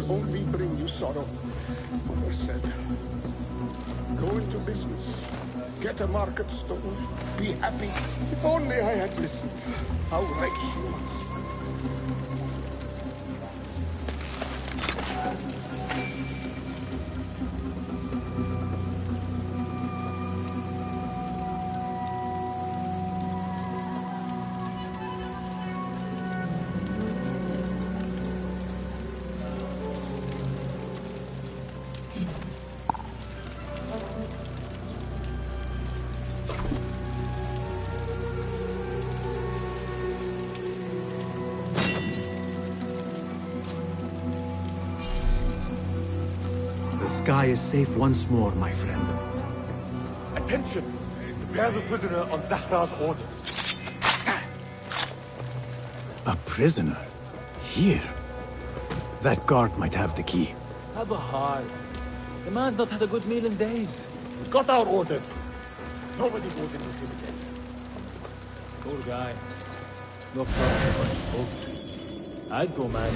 will only bring you sorrow. Mother said, go into business, get a market stone, be happy. If only I had listened. How right she was. The sky is safe once more, my friend. Attention! Bear the prisoner on Zahra's order. A prisoner? Here? That guard might have the key. Have a heart. The man's not had a good meal in days. We've got our orders. Nobody goes in with him again. Cool guy. No problem, but folks. I'd go, man.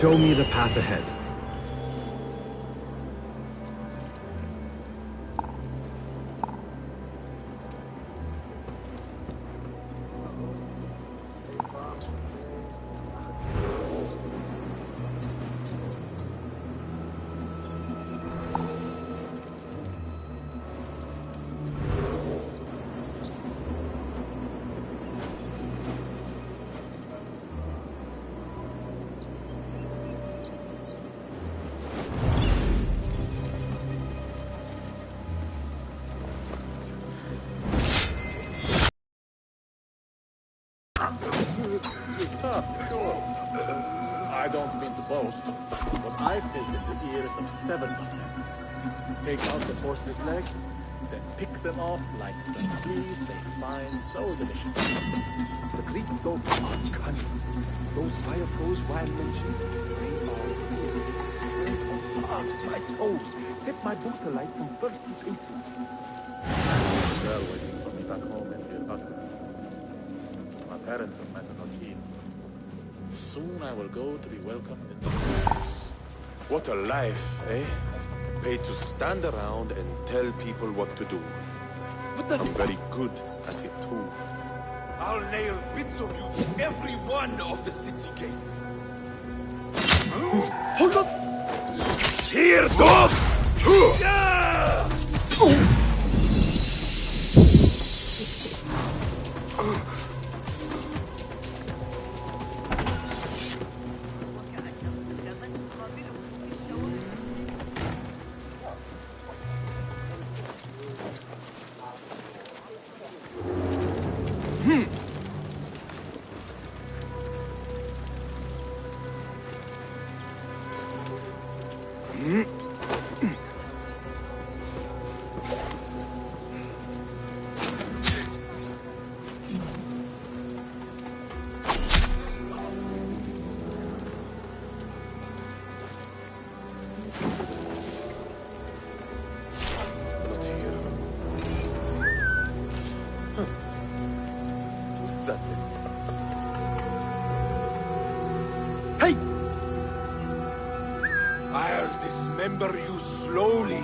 Show me the path ahead. Sure. I don't mean to boast, but I've tasted the ears of 7 of them. Take out the horse's legs, then pick them off like the fleas they find so delicious. The Greek goats are cunning. Those fire toes Ryan mentioned, they are really fast. My toes hit my boot alight from first to 18. Girl waiting for me back home in Mirage. My parents are met on keen. Soon I will go to be welcomed in the house. What a life, eh? Paid to stand around and tell people what to do. What the I'm very good at it too. I'll nail bits of you to every one of the city gates. Hold up! Here's dog! I'll dismember you slowly.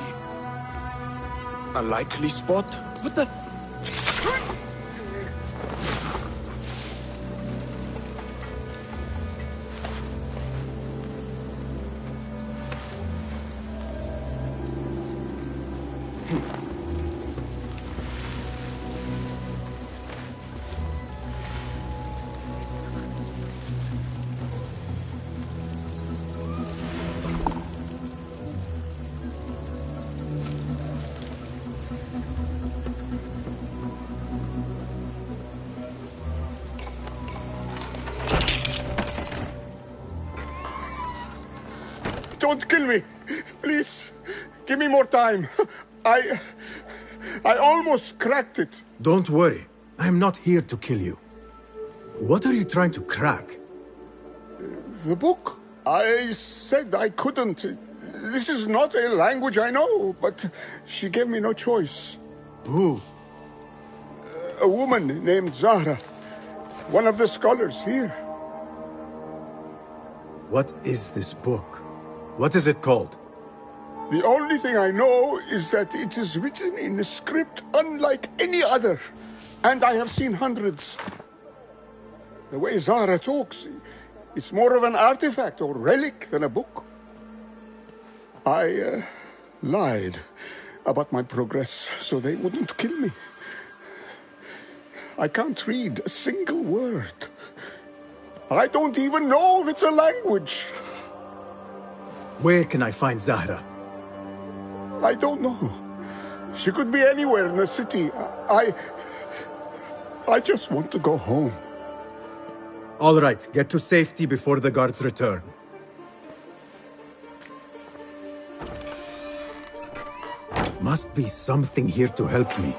A likely spot? What the? Don't kill me! Please, give me more time. I almost cracked it. Don't worry. I'm not here to kill you. What are you trying to crack? The book. I said I couldn't. This is not a language I know, but she gave me no choice. Who? A woman named Zahra. One of the scholars here. What is this book? What is it called? The only thing I know is that it is written in a script unlike any other. And I have seen hundreds. The way Zahra talks, it's more of an artifact or relic than a book. I lied about my progress so they wouldn't kill me. I can't read a single word. I don't even know if it's a language. Where can I find Zahra? I don't know. She could be anywhere in the city. I just want to go home. All right, get to safety before the guards return. Must be something here to help me.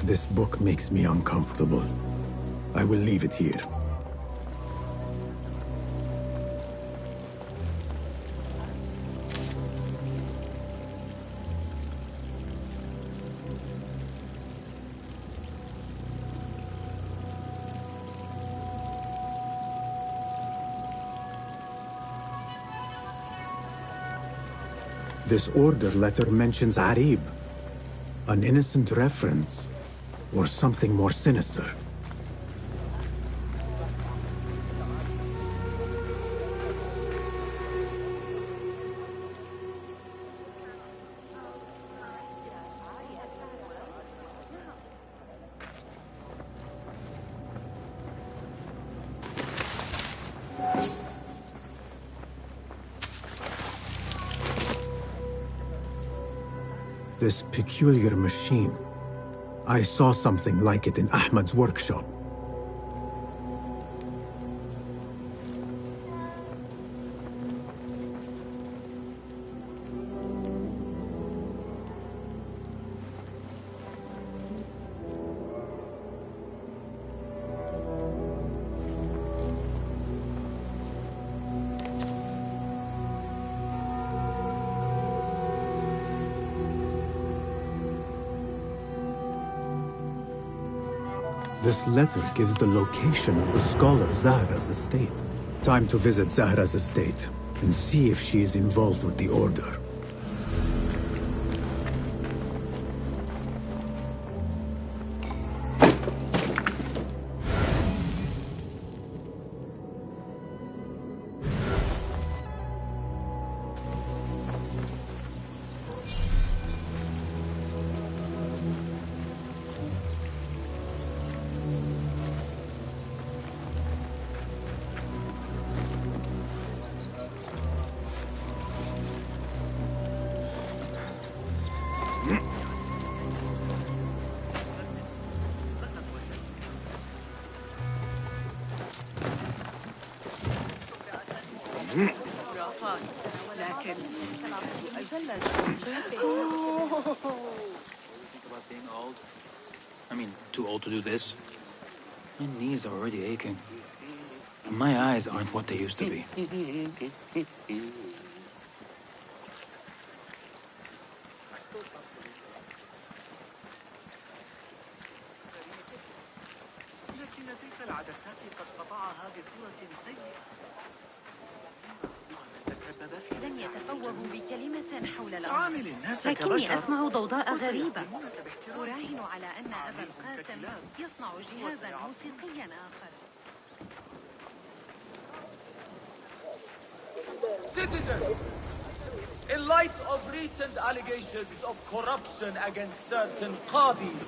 This book makes me uncomfortable. I will leave it here. This order letter mentions Arib. An innocent reference. Or something more sinister. This peculiar machine. I saw something like it in Ahmad's workshop. This letter gives the location of the scholar Zahra's estate. Time to visit Zahra's estate and see if she is involved with the order. I mean, too old to do this. My knees are already aching. And my eyes aren't what they used to be. لم يتفوهوا بكلمة حول الأمر، لكني أسمع ضوضاء غريبة. أراهن على أن أبا القاسم يصنع جهازا موسيقيا آخر. Citizens, in light of recent allegations of corruption against certain qadis,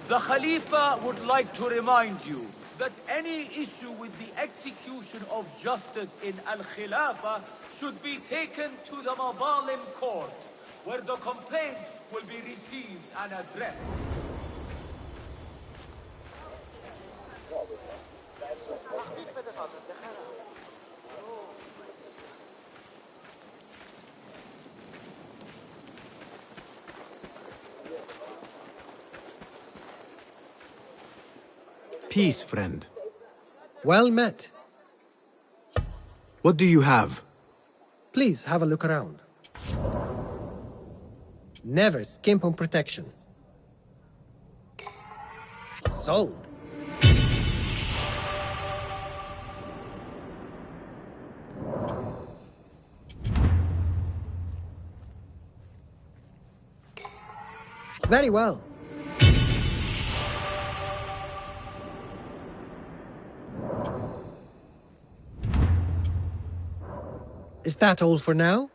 The Khalifa would like to remind you that any issue with the execution of justice in Al-Khilafa should be taken to the Mazalim court, where the complaint will be received and addressed. Peace, friend. Well met. What do you have? Please have a look around. Never skimp on protection. Sold. Very well. Is that all for now?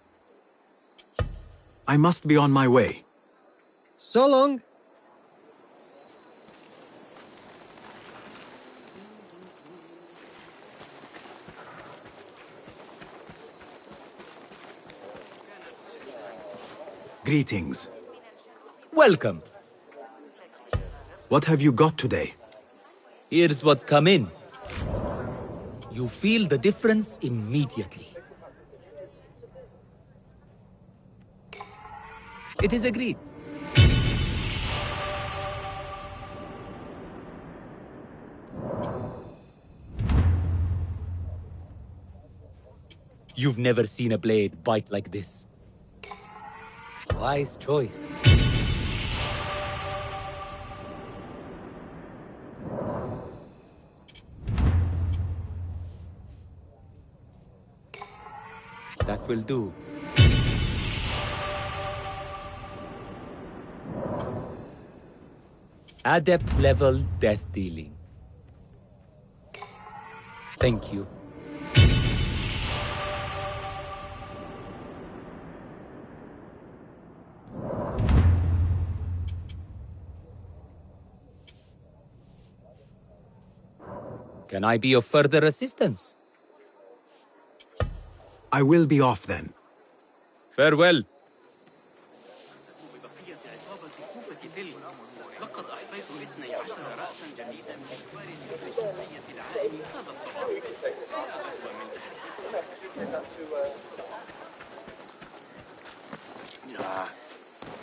I must be on my way. So long. Greetings. Welcome. What have you got today? Here's what's come in. You feel the difference immediately. It is agreed. You've never seen a blade bite like this. Wise choice. That will do. Adept level death dealing. Thank you. Can I be of further assistance? I will be off then. Farewell.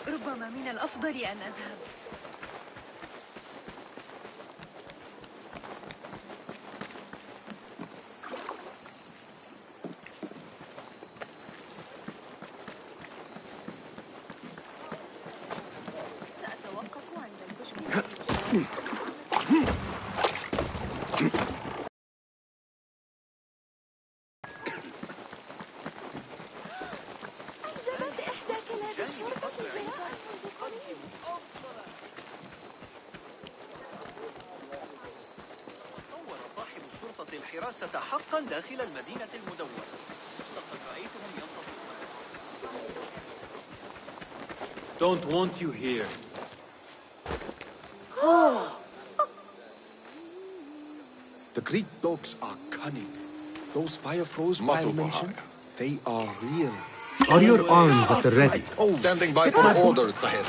ربما من الأفضل أن أذهب. سأتوقف عند التشبيه. أنجبت إحدى كلاب الشرطة الجراء منذ قريب. صور صاحب الشرطة الحراسة حقا داخل المدينة المدونة. لقد رأيتهم ينتظرون. Don't want you here. The Greek dogs are cunning. Those fire froze I mentioned, they are real. Are your arms at the ready? Oh, standing by for orders, Sahib.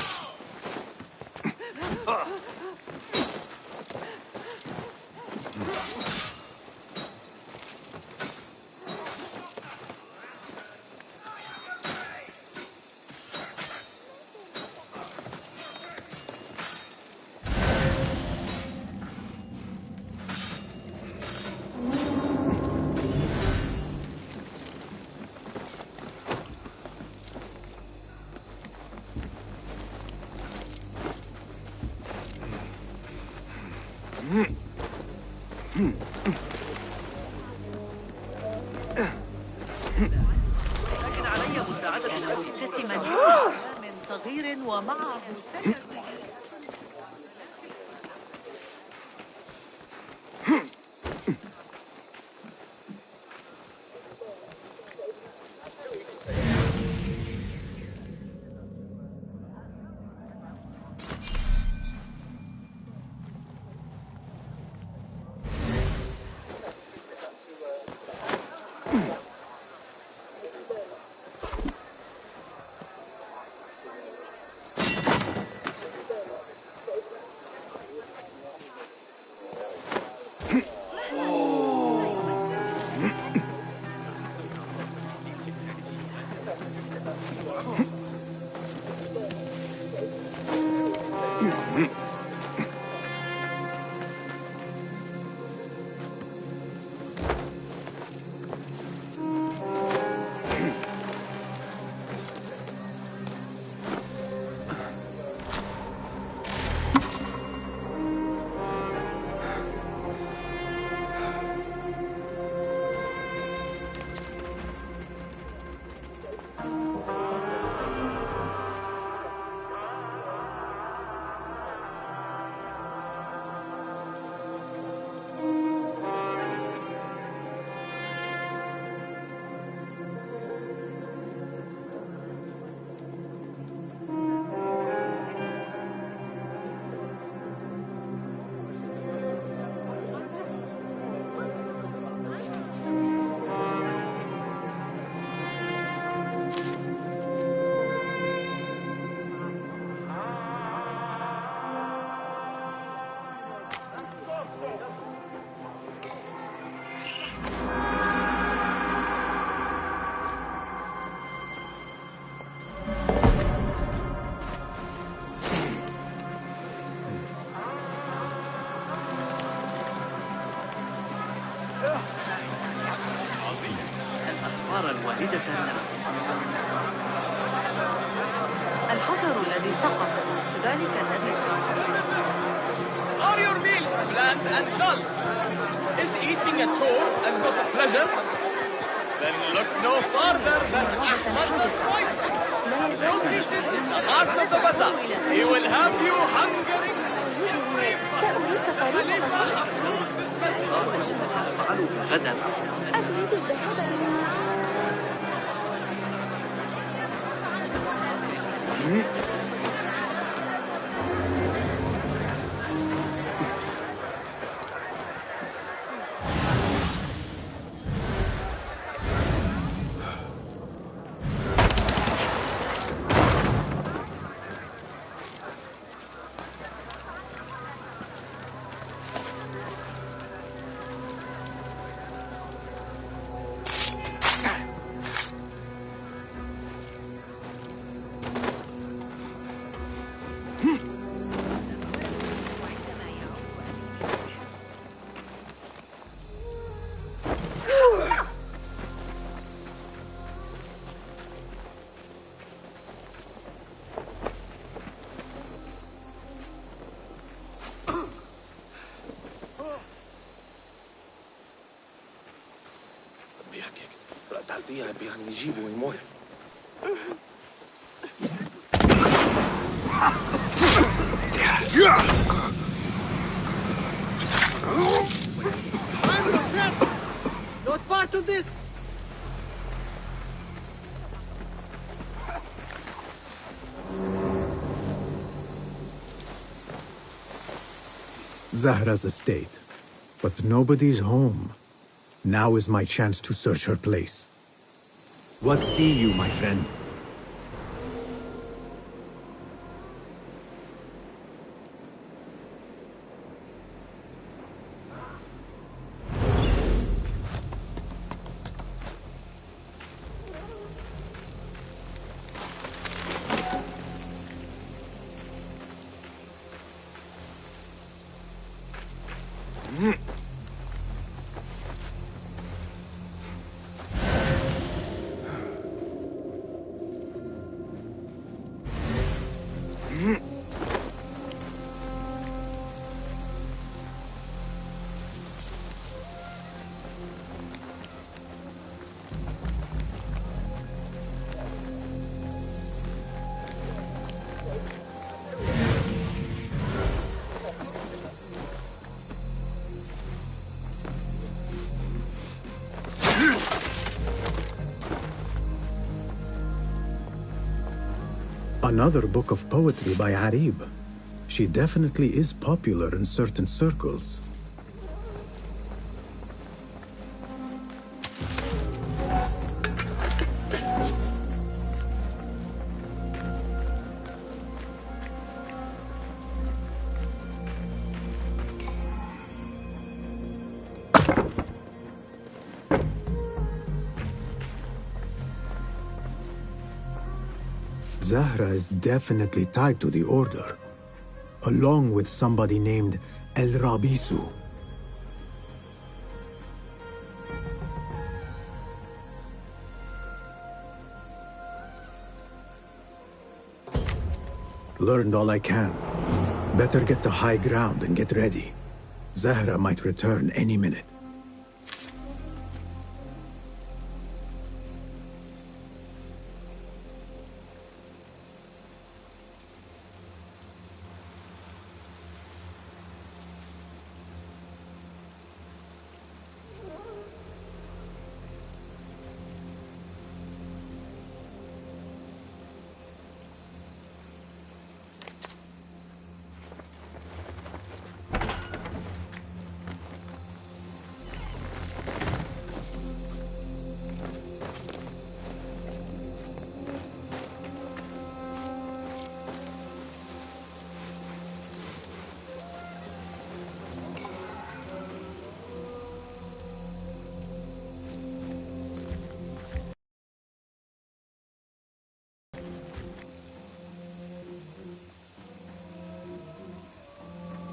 لكن علي مساعدة مبتسما من صغير ومعه شجر. الواردة الحجر الذي سقط ذلك الذي Are your meals bland and dull? Is eating a chore and not a pleasure? Then look no farther than Ahmad the Spicer. Located in the heart of the bazaar. He will have you hungering. سأريك طريق أفعله غدا. أتريد الذهاب بيعني نجيبه ويموت. Not part of this. Zahra's estate, but nobody's home. Now is my chance to search her place. What see you, my friend? Another book of poetry by Arib. She definitely is popular in certain circles. Zahra is definitely tied to the Order, along with somebody named El Rabisu. Learned all I can. Better get to high ground and get ready. Zahra might return any minute.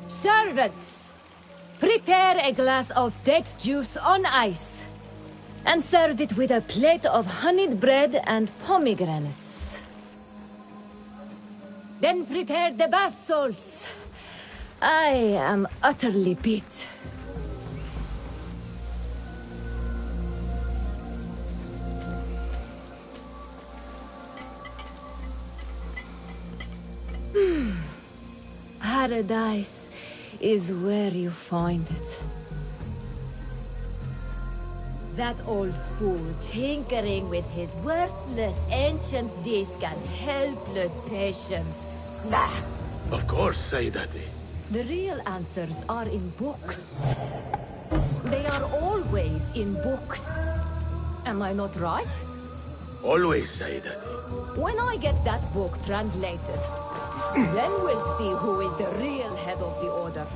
Servants, prepare a glass of date juice on ice, and serve it with a plate of honeyed bread and pomegranates. Then prepare the bath salts. I am utterly beat. Paradise is where you find it. That old fool tinkering with his worthless ancient disc and helpless patience. Bah! Of course, Sayyidati. The real answers are in books. They are always in books. Am I not right? Always, Sayyidati. When I get that book translated, then we'll see who is the real head of the Order.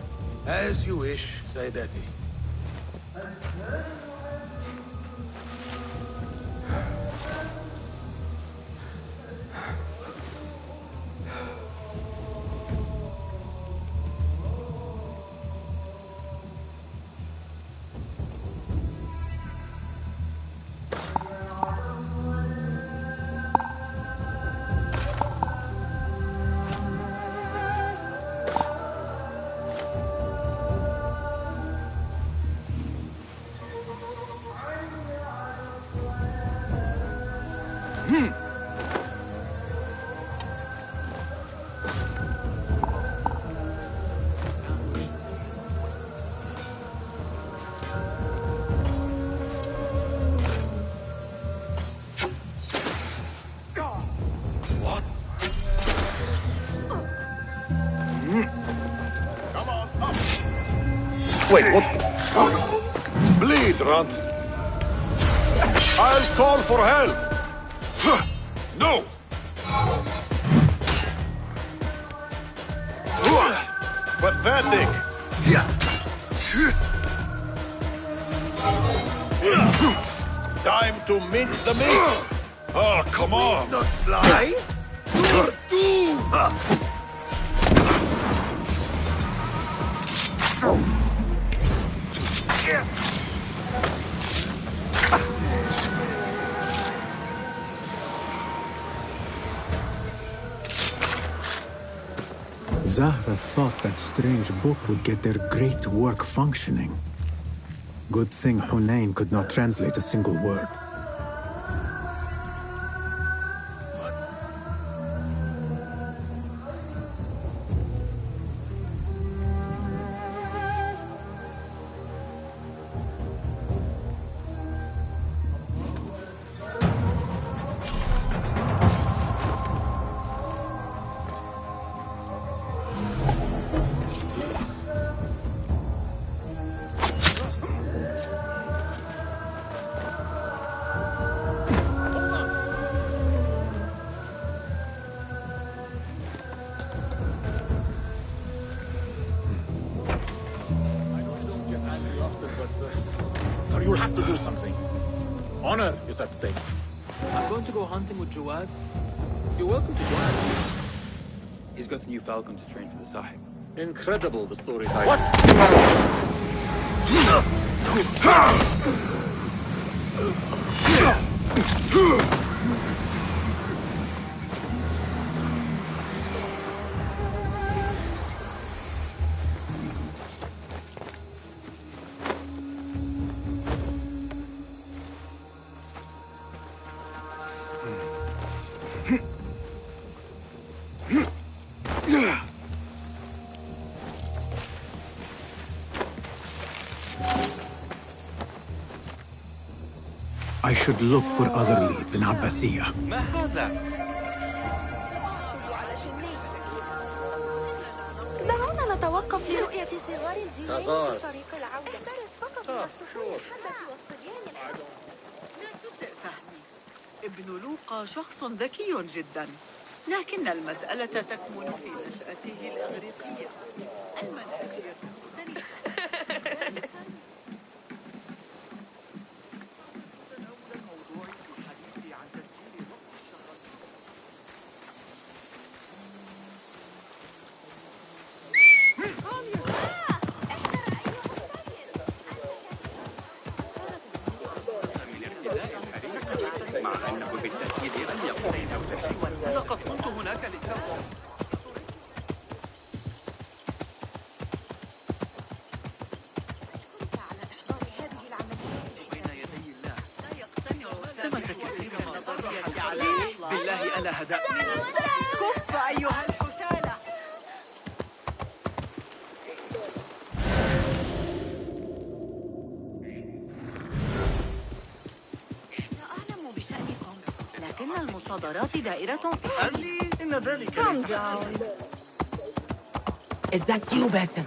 As you wish, Sayyidati. Wait, what? Bleed, Run. I'll call for help. No! Pathetic. Time to mince the meat. Oh, come on. Not fly? Zahra thought that strange book would get their great work functioning. Good thing Hunain could not translate a single word. You'll have to do something. Honor is at stake. I'm going to go hunting with Jawad. You're welcome to join us. He's got a new falcon to train for the Sahib. Incredible, the stories I... What? I should look for other leads in Abbasiyah. ما هذا؟ دعونا نتوقف لرؤية صغار الجيران في طريق العودة. الدرس فقط من الصحون الحدة والصبيان الحر. لا تسئ فهمي. ابن لوقا شخص ذكي جدا، لكن المسألة تكمن في نشأته الإغريقية. المناهج لقد كنت هناك للتو. بالله ألا هدأ. كف أيها الكسالى. لا أعلم بشأنكم، لكن المصادرات دائرة في قال إن ذلك Calm ليس down. Is that you, Basim?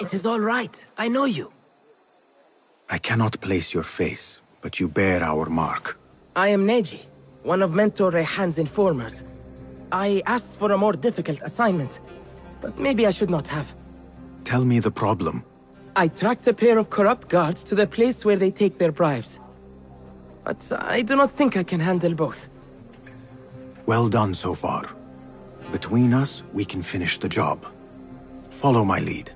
It is all right. I know you. I cannot place your face, but you bear our mark. I am Neji, one of Mentor Rayhan's informers. I asked for a more difficult assignment, but maybe I should not have. Tell me the problem. I tracked a pair of corrupt guards to the place where they take their bribes. But I do not think I can handle both. Well done so far. Between us, we can finish the job. Follow my lead.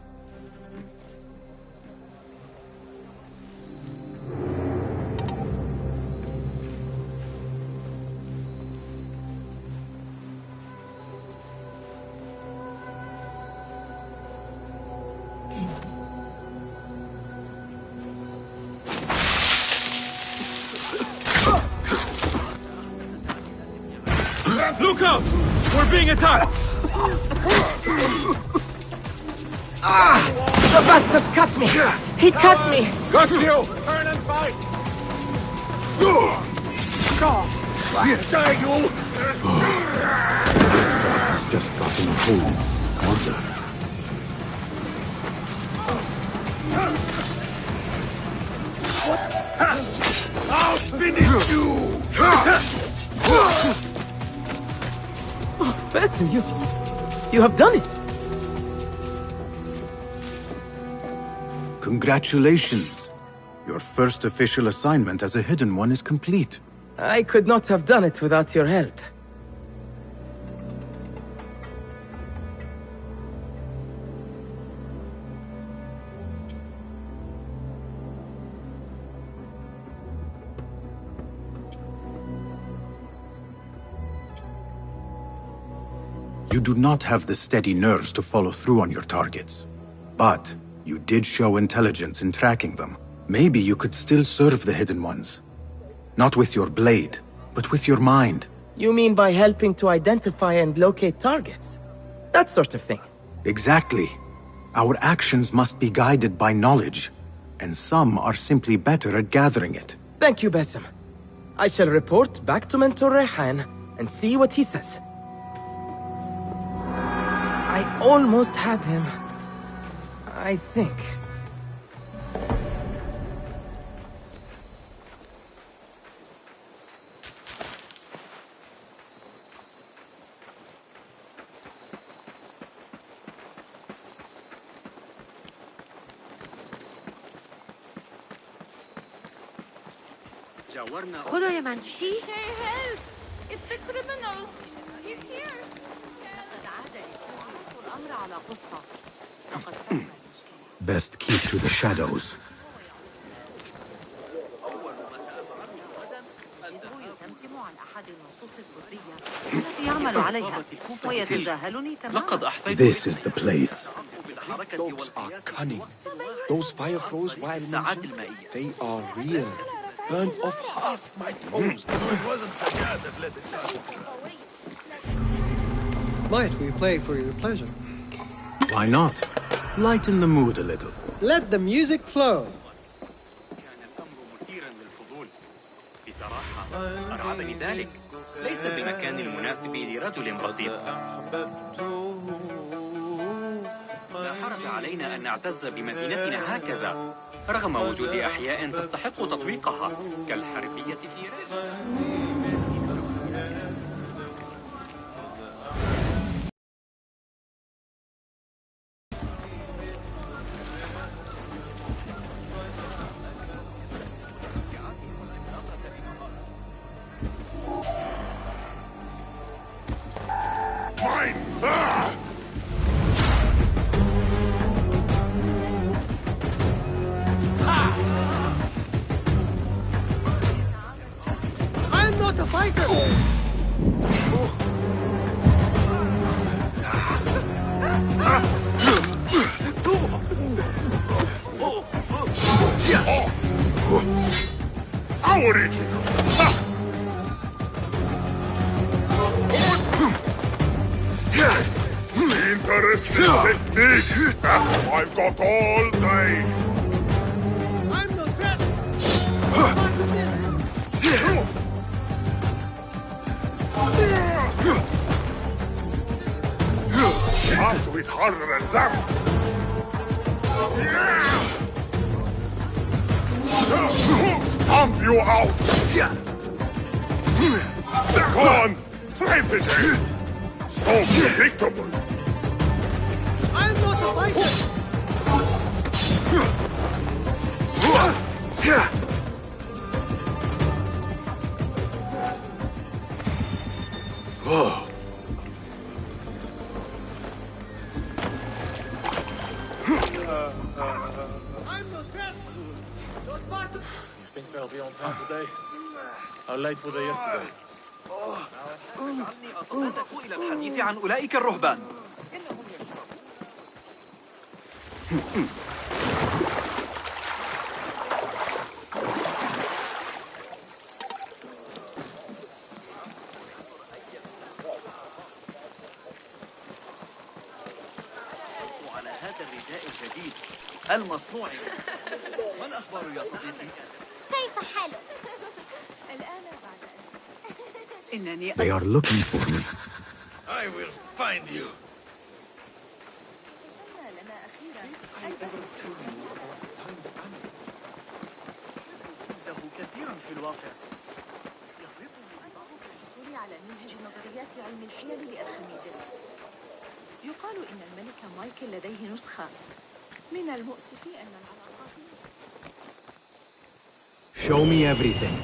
Look out! We're being attacked! The bastard cut me! He cut me! Got you! Turn and fight! Die, you! Just gotten a hold. Order. I'll finish you! Oh, Basim, you have done it! Congratulations! Your first official assignment as a Hidden One is complete. I could not have done it without your help. You do not have the steady nerves to follow through on your targets. But you did show intelligence in tracking them. Maybe you could still serve the Hidden Ones. Not with your blade, but with your mind. You mean by helping to identify and locate targets? That sort of thing. Exactly. Our actions must be guided by knowledge, and some are simply better at gathering it. Thank you, Basim. I shall report back to Mentor Rayhan and see what he says. I almost had him. I think. خذوا يا منشي. It's the criminal. He's here. لقد عاد يكون الأمر على قصة. لقد Best keep to the shadows. يتمتم عن أحد النصوص الطبية التي يعمل عليها ويتجاهلني تماما. This is the place. Those are cunning. Those fire flows while mentioned, they are real. Burned off half my toes. It wasn't Sagan that let it down. Might we play for your pleasure? Why not? Lighten the mood a little. Let the music flow. أرعبني ذلك. ليس بمكان المناسب لرجل بسيط. لا حرج علينا أن نعتز بمدينتنا هكذا رغم وجود أحياء تستحق تطويقها كالحربية في ريف. I'm not a fighter! Interesting technique. I've got all day. I'm no threat! Have to hit harder than that. Stomp you out. Go on, try this again. So predictable. I'm not a fighter! Whoa. I'm no threat! Those Spartans! You think they'll be on time today? How late were they yesterday? اجعلني أتطرق إلى الحديث عن أولئك الرهبان. وعلى هذا الرداء الجديد المصنوع. ما الأخبار يا صديقي؟ كيف حالك؟ الآن بعد إنني They are looking for me. I will find you. لنا أخيرا أنسه كثيرا في الواقع. الحصول على منهج نظريات علم الحيل لأرخميدس. يقال إن الملك مايكل لديه نسخة. من المؤسف أن العلاقات Show me everything.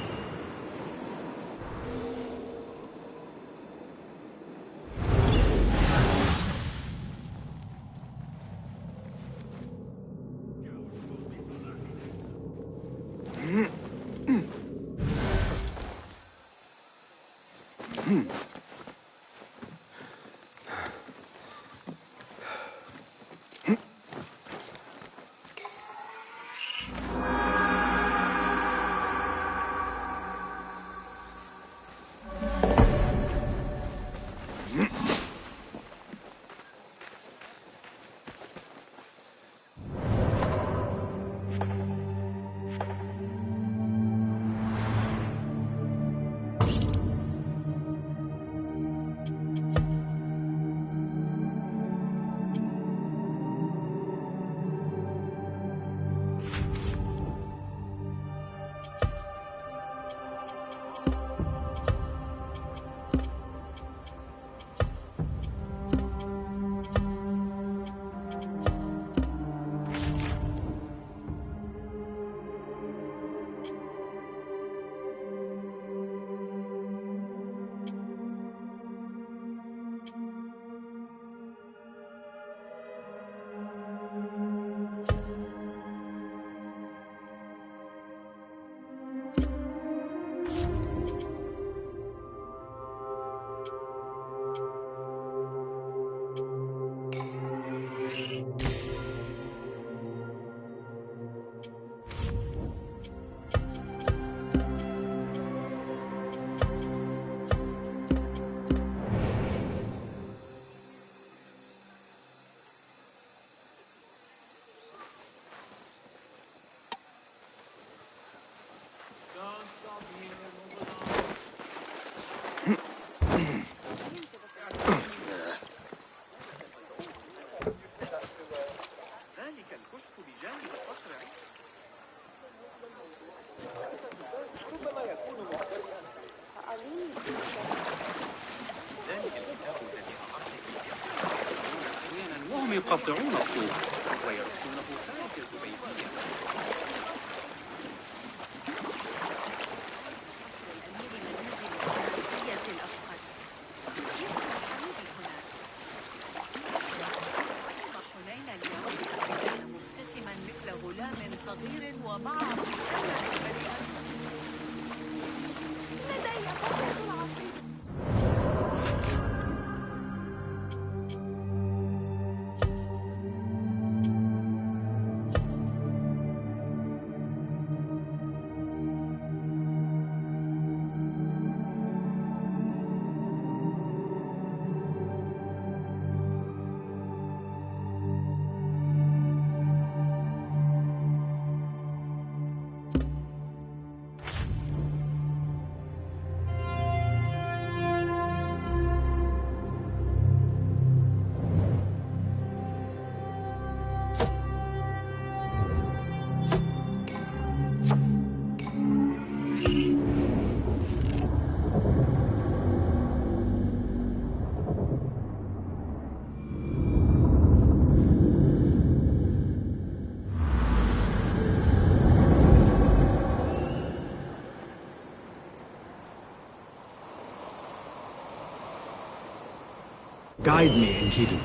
يقطعون الطوب ويرسونه خارج الزبيدية. Guide me, Enkidu.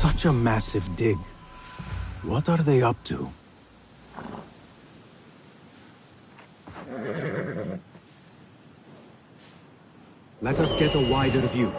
Such a massive dig. What are they up to? Let us get a wider view.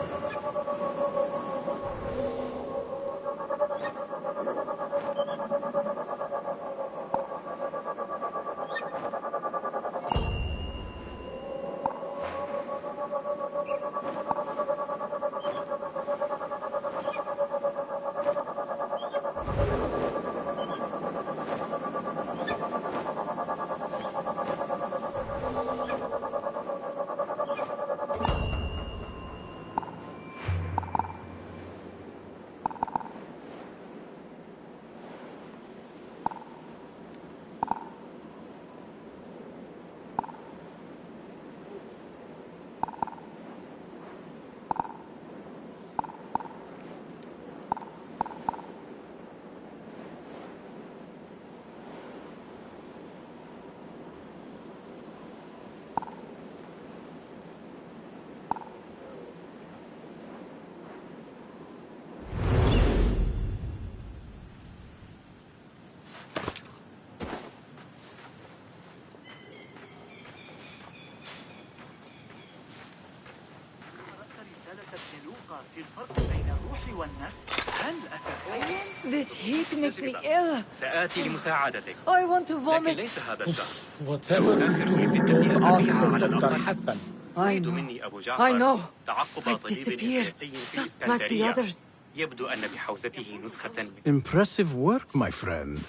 الفرق في الفرق بين الروح والنفس؟ هل أتخيل؟ This heat makes me ill. سآتي لمساعدتك. I want to لكن vomit. ليس هذا الشهر. Whatever you do, don't ask for Dr. Hassan. I أريد know. مني أبو I جعفر know. تعقب I'd طبيب disappear, إفريقي في just like the الإسكندرية. others. يبدو أن بحوزته نسخة من Impressive work, my friend.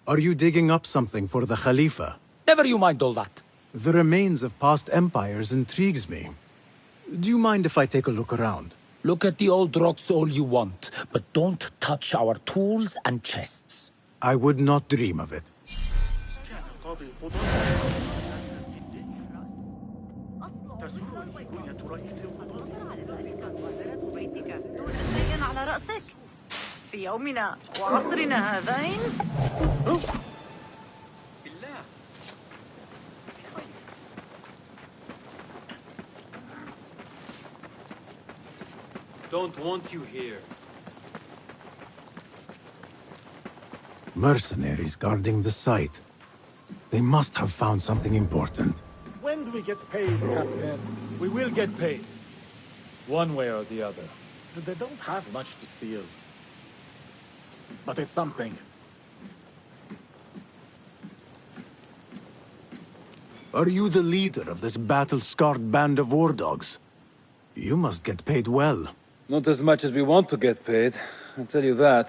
Are you digging up something for the Khalifa? Never you mind all that. The remains of past empires intrigues me. Do you mind if I take a look around? Look at the old rocks all you want, but don't touch our tools and chests. I would not dream of it. على رأسك في يومنا وعصرنا هذين. بالله. Don't want you here. Mercenaries guarding the site. They must have found something important. When do we get paid, Captain? We will get paid. One way or the other. They don't have much to steal. But it's something. Are you the leader of this battle-scarred band of war dogs? You must get paid well. Not as much as we want to get paid, I'll tell you that.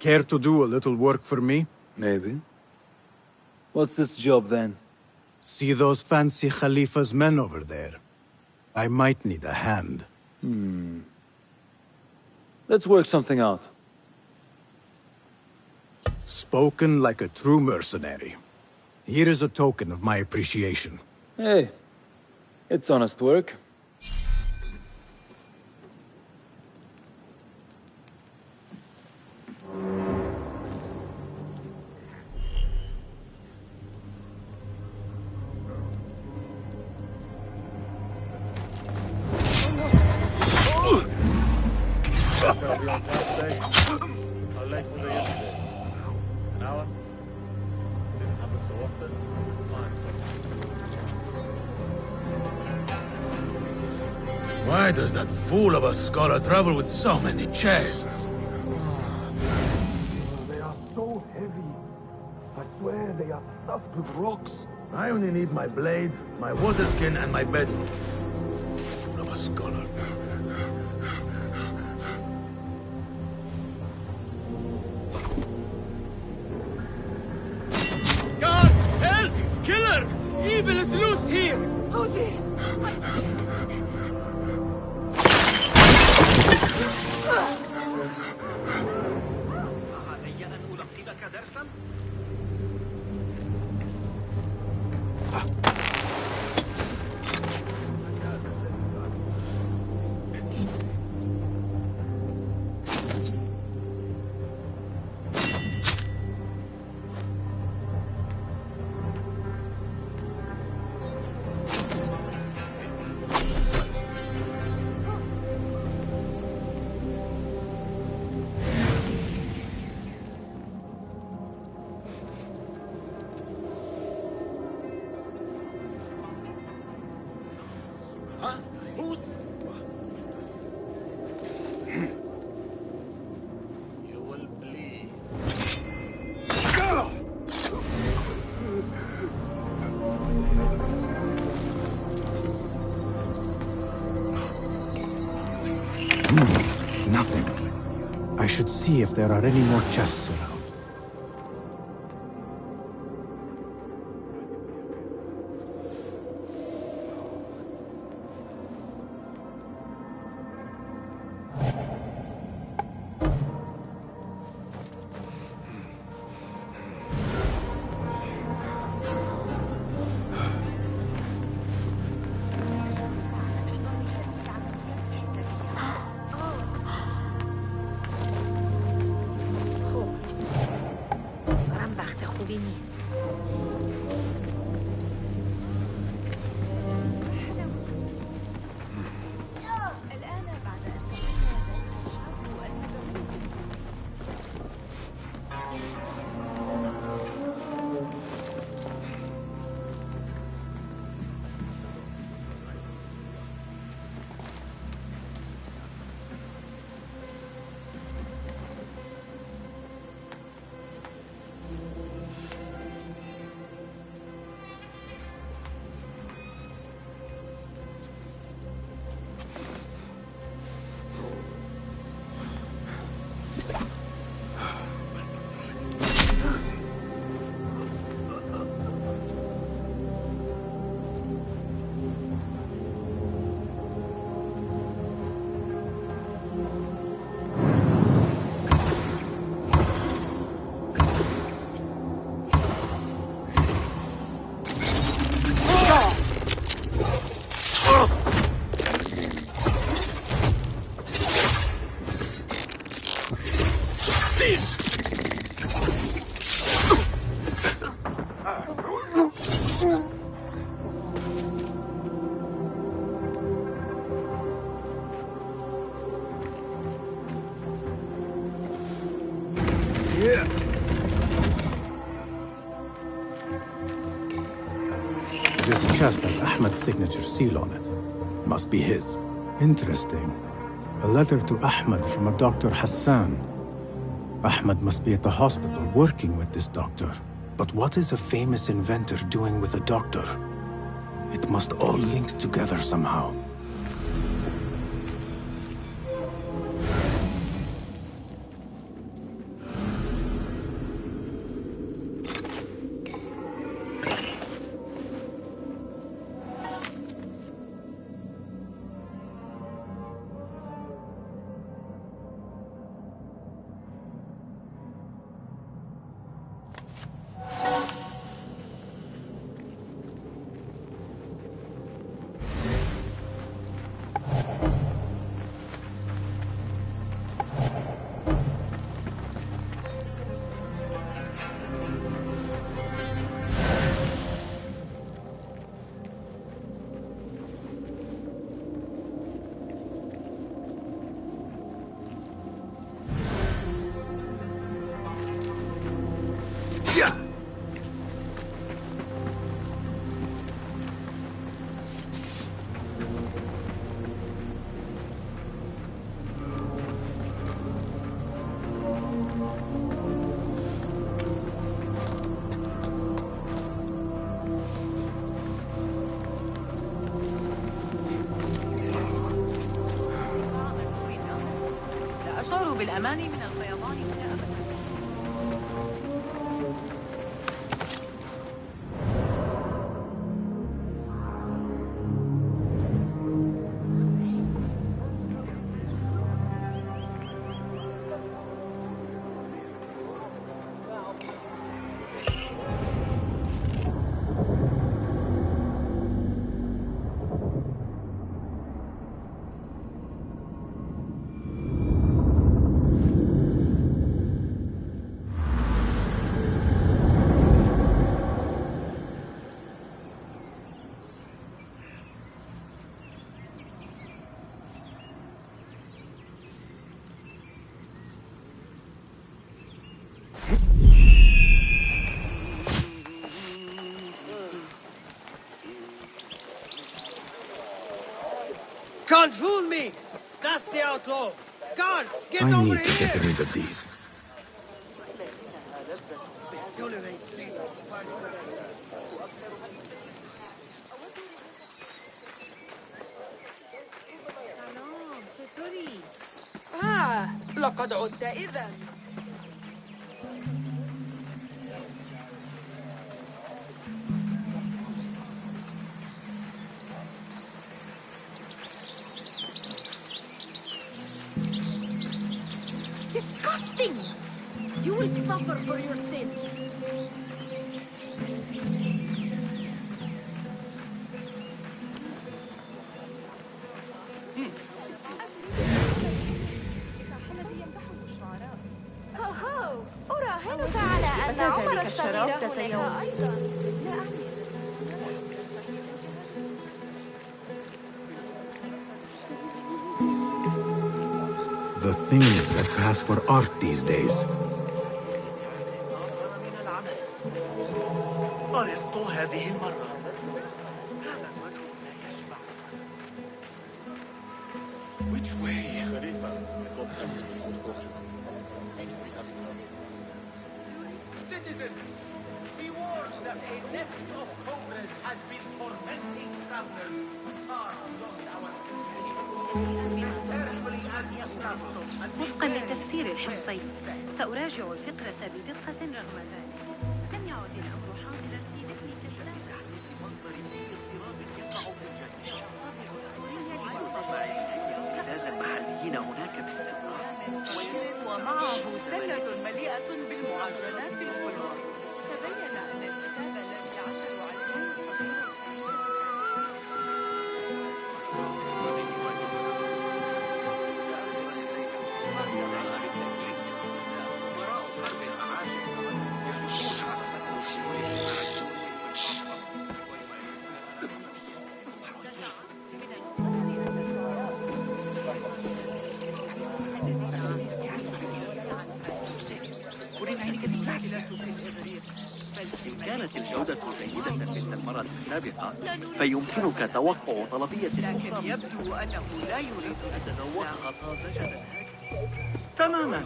Care to do a little work for me? Maybe. What's this job then? See those fancy Khalifa's men over there? I might need a hand. Let's work something out. Spoken like a true mercenary. Here is a token of my appreciation. Hey, it's honest work. I'll be on time today. How late was I yesterday? An hour? Didn't happen so often. Fine. Why does that fool of a scholar travel with so many chests? They are so heavy. I swear they are stuffed with rocks. I only need my blade, my water skin, and my bed. Fool of a scholar. God! Help! Killer! Evil is loose here! Oh dear! علي أن ألقبك درسا؟ Huh? Who's... You will bleed. Nothing. I should see if there are any more chests around. chest has Ahmed's signature seal on it. Must be his. Interesting. A letter to Ahmed from a Dr. Hassan. Ahmed must be at the hospital working with this doctor. But what is a famous inventor doing with a doctor? It must all link together somehow. بالأمان من الفيضان هنا أبدا. Can't fool me! That's the outlaw! God, get I over need to here! get rid of these. لقد عدت إذا. Disgusting! You will suffer for your sins. أراهنك على أن عمر الصغير هناك أيضا. The things that pass for art these days. أرسطو هذه المرة. هذا الرجل لا يشبع. Which way? Khalifa, I thought everything was fortunate. Seems to be having trouble. Citizens, be warned that a nest of cobras has been tormenting travelers who are along our وفقا لتفسير الحمصي سأراجع الفقرة بدقة رغم ذلك لم يعد الأمر حاضرا في ذهن تلك إزاز المحليين هناك باستمرار ومعه سلة مليئة بالمعجنات الحلوة. تبين أن الكتاب الذي عثروا عليه كانت الجودة جيدة مثل المرة السابقة فيمكنك توقع طلبية لكن يبدو أنه لا يريد تتذوق طازجة. تماما.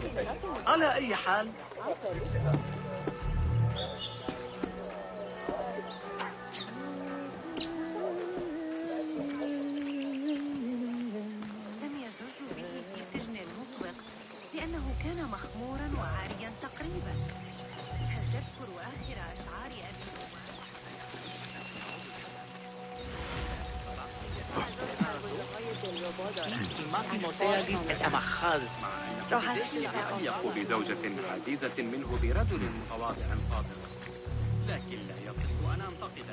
على أي حال لم يزج به في سجن المطبق لأنه كان مخمورا وعاريا تقريبا. هل تذكر آخر أشعار أبي يتعلق بزوجة عزيزة منه برجل متواضع صادق، لكن لا يصح أن أنتقد.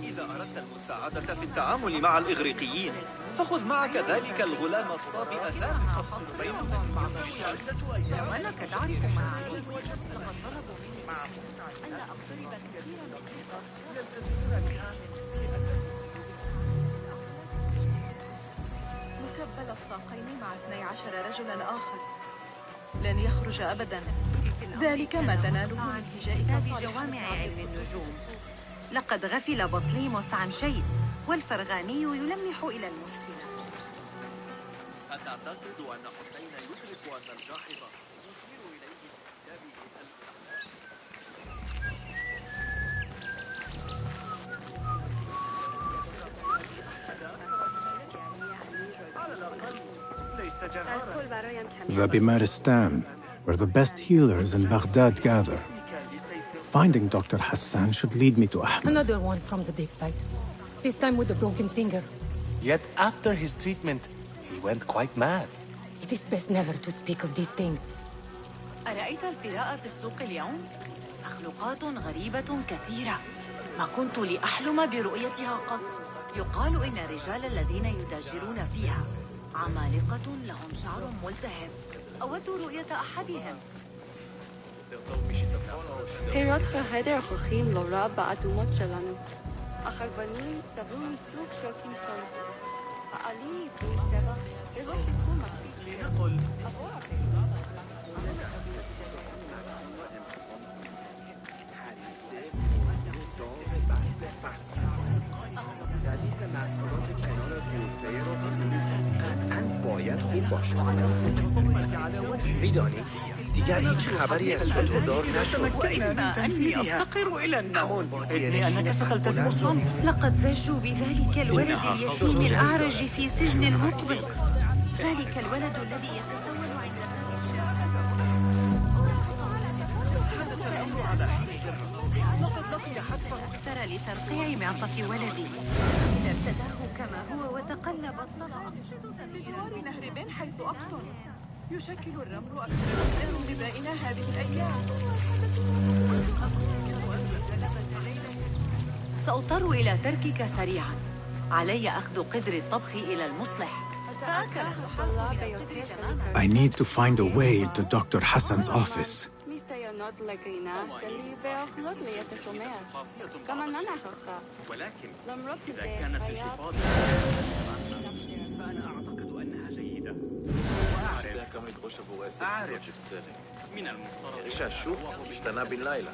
إذا أردت المساعدة في التعامل مع الإغريقيين فخذ معك ذلك الغلام الصابئ الذي تفصل بينهم وأنك تعرف ما عليك لقد طلبوا مني ألا أقترب كثيرا دقيقة يلتزمون بها مكبل الساقين مع 12 رجلا آخر لن يخرج أبدا. ذلك ما تناله من هجائك جوامع علم النجوم. لقد غفل بطليموس عن شيء والفرغاني يلمح إلى المشكلة. أتعتقد أن حسين يدرك أن الجاحظ يشير إليه بكتابه The Bimaristan, where the best healers in Baghdad gather. Finding Dr. Hassan should lead me to Ahmed. Another one from the big site. This time with a broken finger. Yet after his treatment, he went quite mad. It is best never to speak of these things. أرأيت الفراء في السوق اليوم؟ مخلوقات غريبة كثيرة. ما كنت لأحلم برؤيتها قط. يقال إن الرجال الذين يتاجرون فيها عمالقة لهم شعر ملتهب. أود رؤية أحدهم. پیرات خیلی خواهیم لورا با ادومات جلانو. آخر بنیم تبون سوق شوکیم کن. علی بوی سبا بروشی کوما. لنقل. قطعاً باید خوب باشه. میدانی دیگر هیچ خبری از چطوردار نشد. إني أفتقر إلى النوم. إني أنك ستلتزم الصمت. لقد زجوا بذلك الولد اليتيم الأعرج في سجن المطبق. ذلك الولد الذي يتسول عند لقد لقي حتفه أكثر لترقيع معطف ولدي. ارتداه كما هو وتقلب الطلع. بجوار نهر بين حيث أقطن. يشكل الرمل أكثر من غذائنا هذه الأيام. سأضطر إلى تركك سريعا. علي أخذ قدر الطبخ إلى المصلح. I need to find a way into Dr. Hassan's office. ولكن إذا كانت الحفاظ فأنا أعتقد أنها جيدة. أعرف من المفترض שהשוק השתנה בן לילה.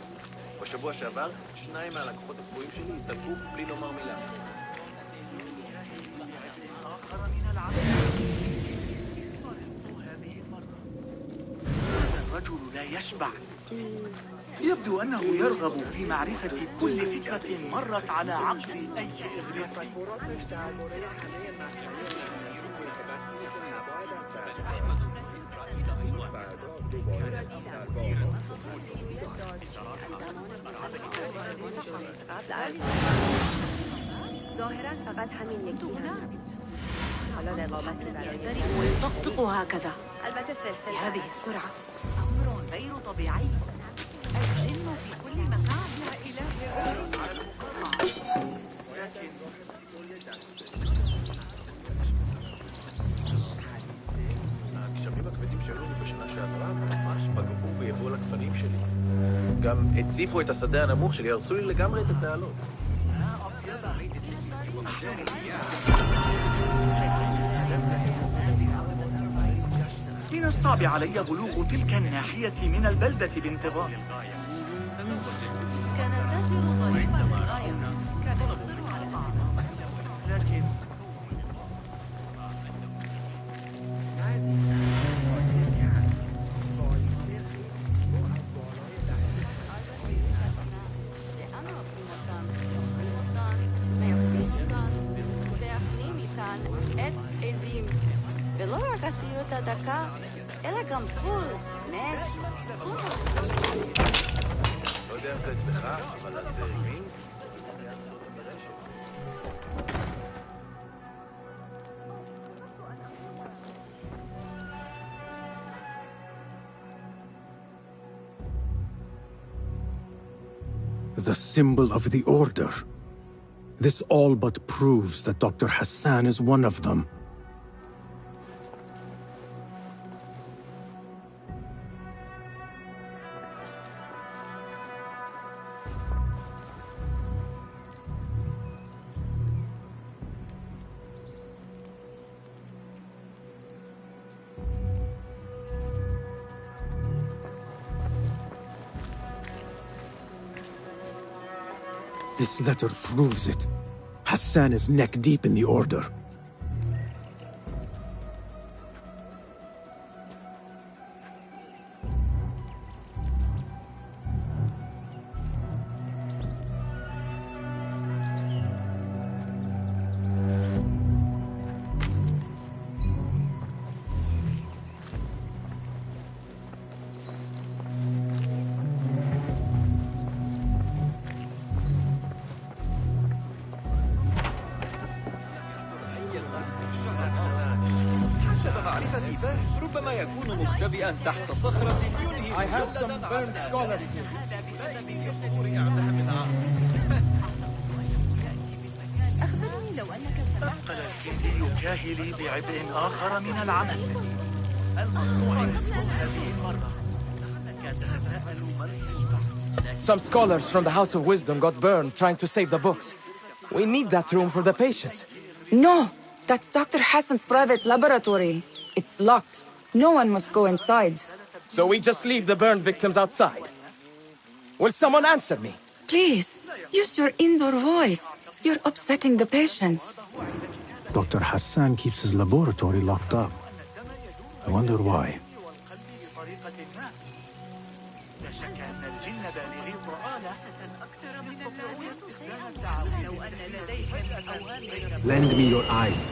בשבוע שעבר, 2 מהלקוחות הקבועים שלי הסתלקו בלי לומר מילה. هذا الرجل لا يشبع. يبدو أنه يرغب في معرفة كل فكرة مرت على عقل أي إغريقي. ظاهرا فقط همین یکی حالا رقابتی برای ويطقطق هكذا البته بهذه السرعة أمر غير طبيعي. الجن في كل مكان. يا إلهي. הגשמים הכבדים שהיו לי בשנה שעברה ממש פגעו ויבואו לכפנים שלי. גם הציפו את השדה הנמוך שלי, הרסו לי לגמרי את התעלות. من الصعب علي بلوغ تلك الناحية من البلدة بانتظام. كان التاجر ظريفا للغاية. كان يصر على لكن ולא רק הסיוט הדקה, אלא גם פול, נש, לא יודע אם זה אצלך, אבל אז זה מין? The symbol of the Order. This all but proves that Dr. Hassan is one of them. This letter proves it. Hassan is neck deep in the Order. ربما يكون مختبئا تحت صخرة ينهي I have some burned scholars here. أخبرني لو أنك سمعت أثقل الكندي كاهلي بعبء آخر من العمل. المصنوع مثل هذه المرة. كاد أتساءل من يشبع. Some scholars from the House of Wisdom got burned trying to save the books. We need that room for the patients. No, that's Dr. Hassan's private laboratory. It's locked. No one must go inside. So we just leave the burned victims outside. Will someone answer me? Please, use your indoor voice. You're upsetting the patients. Dr. Hassan keeps his laboratory locked up. I wonder why. Lend me your eyes.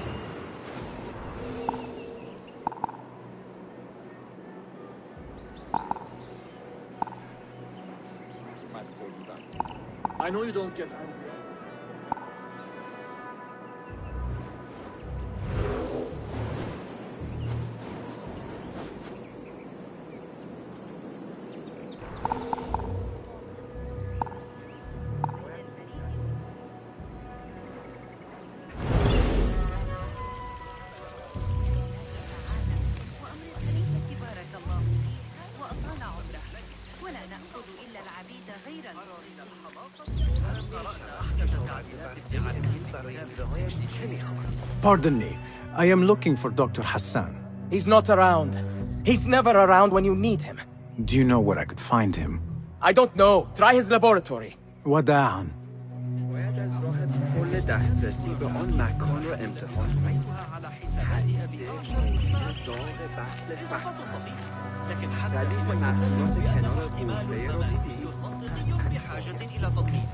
I know you don't get angry. Pardon me. I am looking for Dr. Hassan. He's not around. He's never around when you need him. Do you know where I could find him? I don't know. Try his laboratory. وداعاً. باید از راه کل دسترسی به آن مکان را امتحان کنید. ردیف محصولات کنار قوزه را دیدید؟ بحاجة إلى تطبيق.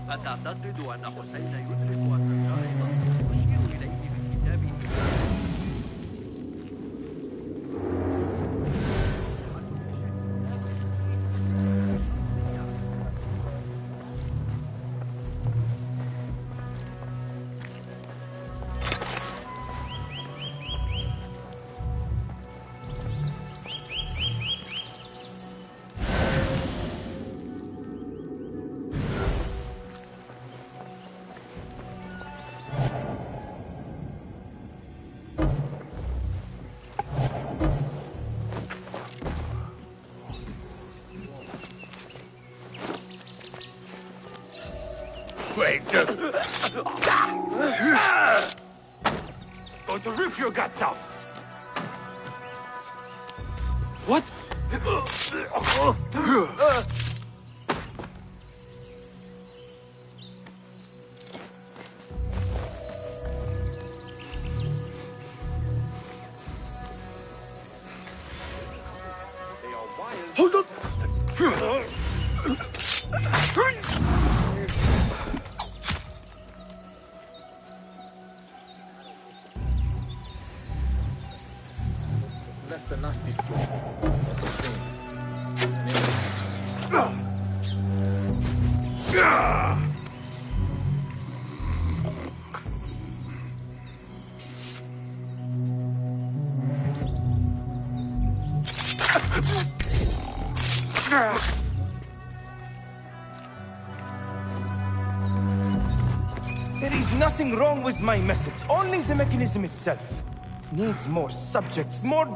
أتعتقد أن حسين يدرك أن الجارحة تشير إليه بكتابه؟ Wait, just... Going to rip your guts out! What? Hold on! Left a nasty floor. There is nothing wrong with my message, only the mechanism itself. It needs more subjects, more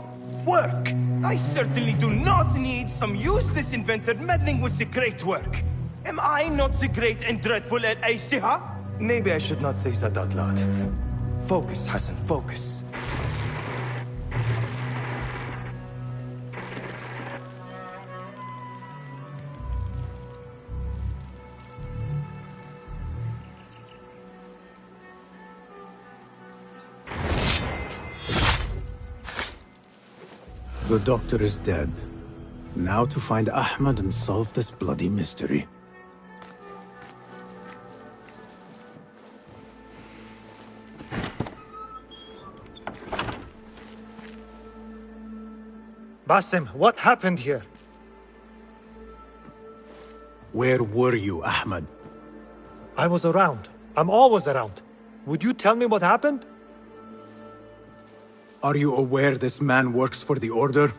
work. I certainly do not need some useless inventor meddling with the great work. Am I not the great and dreadful Al-Ijtiha? Maybe I should not say that out loud. Focus, Hassan, focus. The doctor is dead. Now to find Ahmed and solve this bloody mystery. Basim, what happened here? Where were you, Ahmed? I was around. I'm always around. Would you tell me what happened? Are you aware this man works for the Order?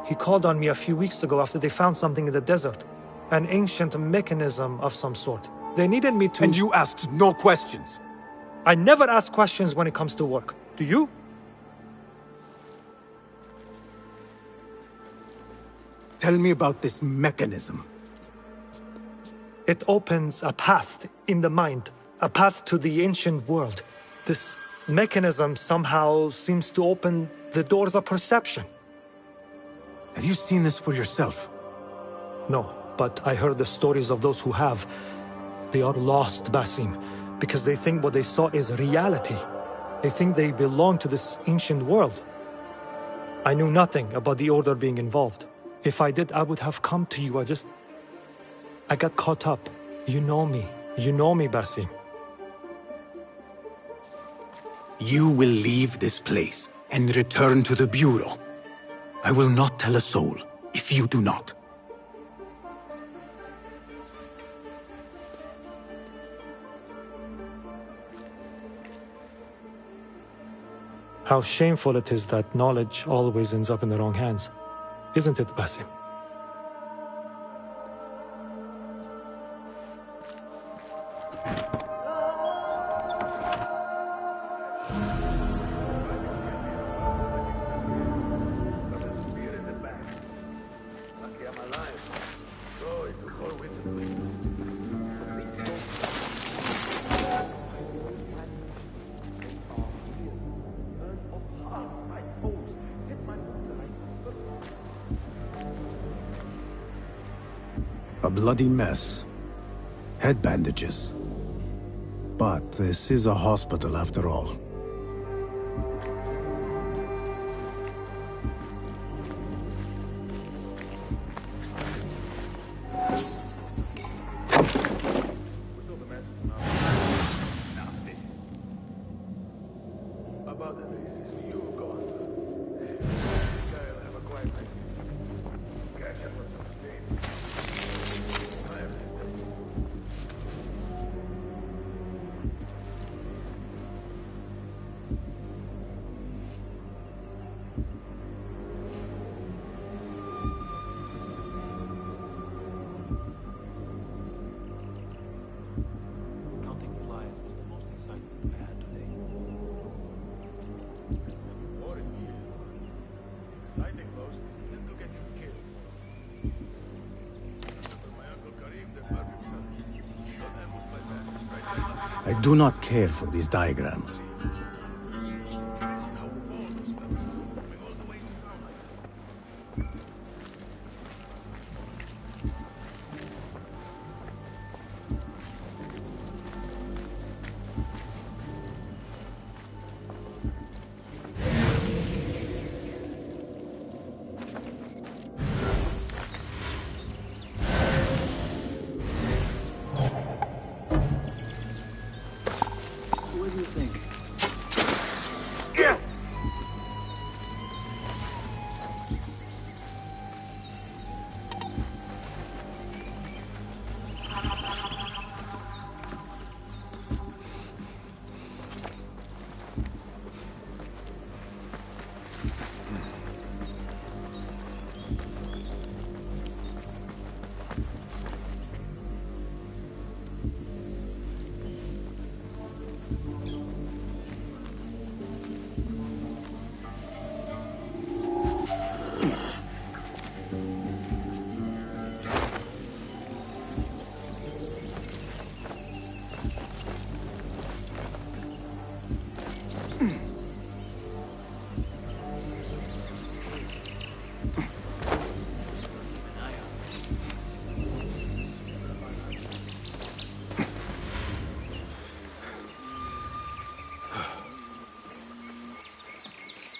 He called on me a few weeks ago after they found something in the desert. An ancient mechanism of some sort. They needed me to... And you asked no questions? I never ask questions when it comes to work. Do you? Tell me about this mechanism. It opens a path in the mind. A path to the ancient world. This mechanism somehow seems to open the doors of perception. Have you seen this for yourself? No, but I heard the stories of those who have. They are lost, Basim, because they think what they saw is reality. They think they belong to this ancient world. I knew nothing about the Order being involved. If I did, I would have come to you. I got caught up. You know me. You know me, Basim. You will leave this place and return to the Bureau. I will not tell a soul if you do not. How shameful it is that knowledge always ends up in the wrong hands. Isn't it, Basim? A bloody mess. Head bandages. But this is a hospital after all. I do not care for these diagrams.